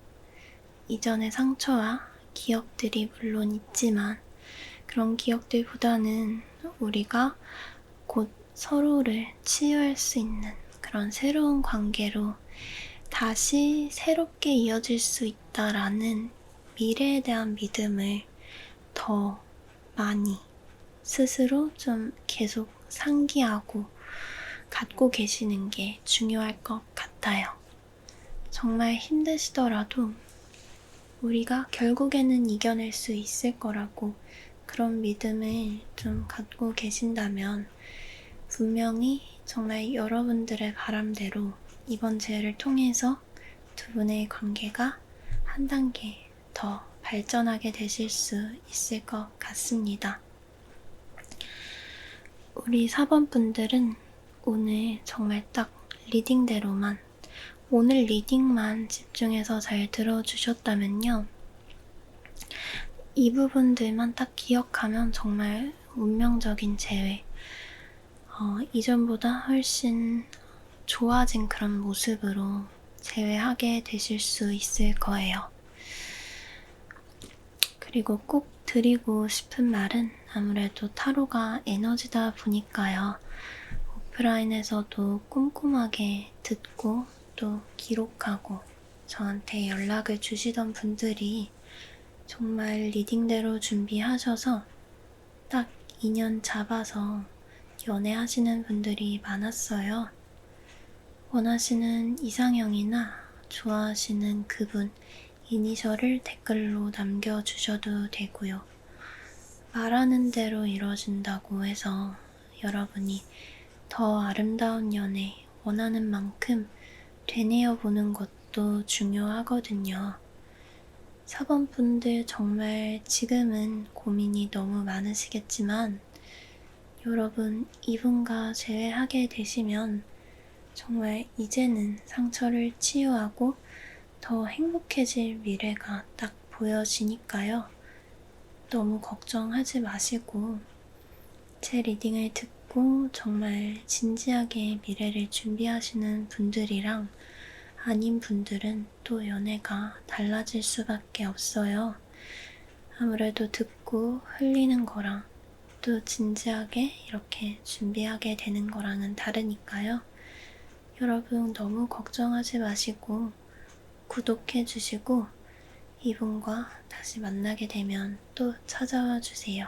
이전의 상처와 기억들이 물론 있지만 그런 기억들보다는 우리가 곧 서로를 치유할 수 있는 그런 새로운 관계로 다시 새롭게 이어질 수 있다라는 미래에 대한 믿음을 더 많이 스스로 좀 계속 상기하고 갖고 계시는 게 중요할 것 같아요. 정말 힘드시더라도 우리가 결국에는 이겨낼 수 있을 거라고 그런 믿음을 좀 갖고 계신다면 분명히 정말 여러분들의 바람대로 이번 재회를 통해서 두 분의 관계가 한 단계 더 발전하게 되실 수 있을 것 같습니다. 우리 4번 분들은 오늘 정말 딱 리딩대로만 오늘 리딩만 집중해서 잘 들어주셨다면요. 이 부분들만 딱 기억하면 정말 운명적인 재회, 이전보다 훨씬 좋아진 그런 모습으로 재회하게 되실 수 있을 거예요. 그리고 꼭 드리고 싶은 말은 아무래도 타로가 에너지다 보니까요. 오프라인에서도 꼼꼼하게 듣고 또 기록하고 저한테 연락을 주시던 분들이 정말 리딩대로 준비하셔서 딱 인연 잡아서 연애하시는 분들이 많았어요. 원하시는 이상형이나 좋아하시는 그분 이니셜을 댓글로 남겨주셔도 되고요. 말하는 대로 이루어진다고 해서 여러분이 더 아름다운 연애 원하는 만큼 되뇌어 보는 것도 중요하거든요. 4번 분들 정말 지금은 고민이 너무 많으시겠지만 여러분 이분과 재회하게 되시면 정말 이제는 상처를 치유하고 더 행복해질 미래가 딱 보여지니까요. 너무 걱정하지 마시고 제 리딩을 듣고 정말 진지하게 미래를 준비하시는 분들이랑 아닌 분들은 또 연애가 달라질 수밖에 없어요. 아무래도 듣고 흘리는 거랑 또 진지하게 이렇게 준비하게 되는 거랑은 다르니까요. 여러분 너무 걱정하지 마시고 구독해주시고 이분과 다시 만나게 되면 또 찾아와 주세요.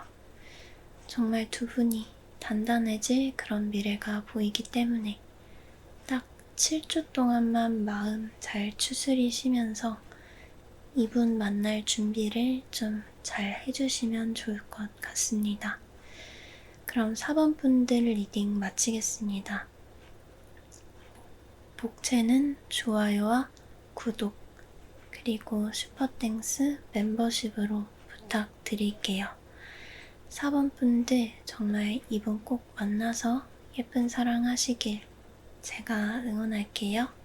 정말 두 분이 단단해질 그런 미래가 보이기 때문에 딱 7주 동안만 마음 잘 추스리시면서 이분 만날 준비를 좀 잘 해주시면 좋을 것 같습니다. 그럼 4번 분들 리딩 마치겠습니다. 복채는 좋아요와 구독 그리고 슈퍼땡스 멤버십으로 부탁드릴게요. 4번 분들 정말 이분 꼭 만나서 예쁜 사랑 하시길 제가 응원할게요.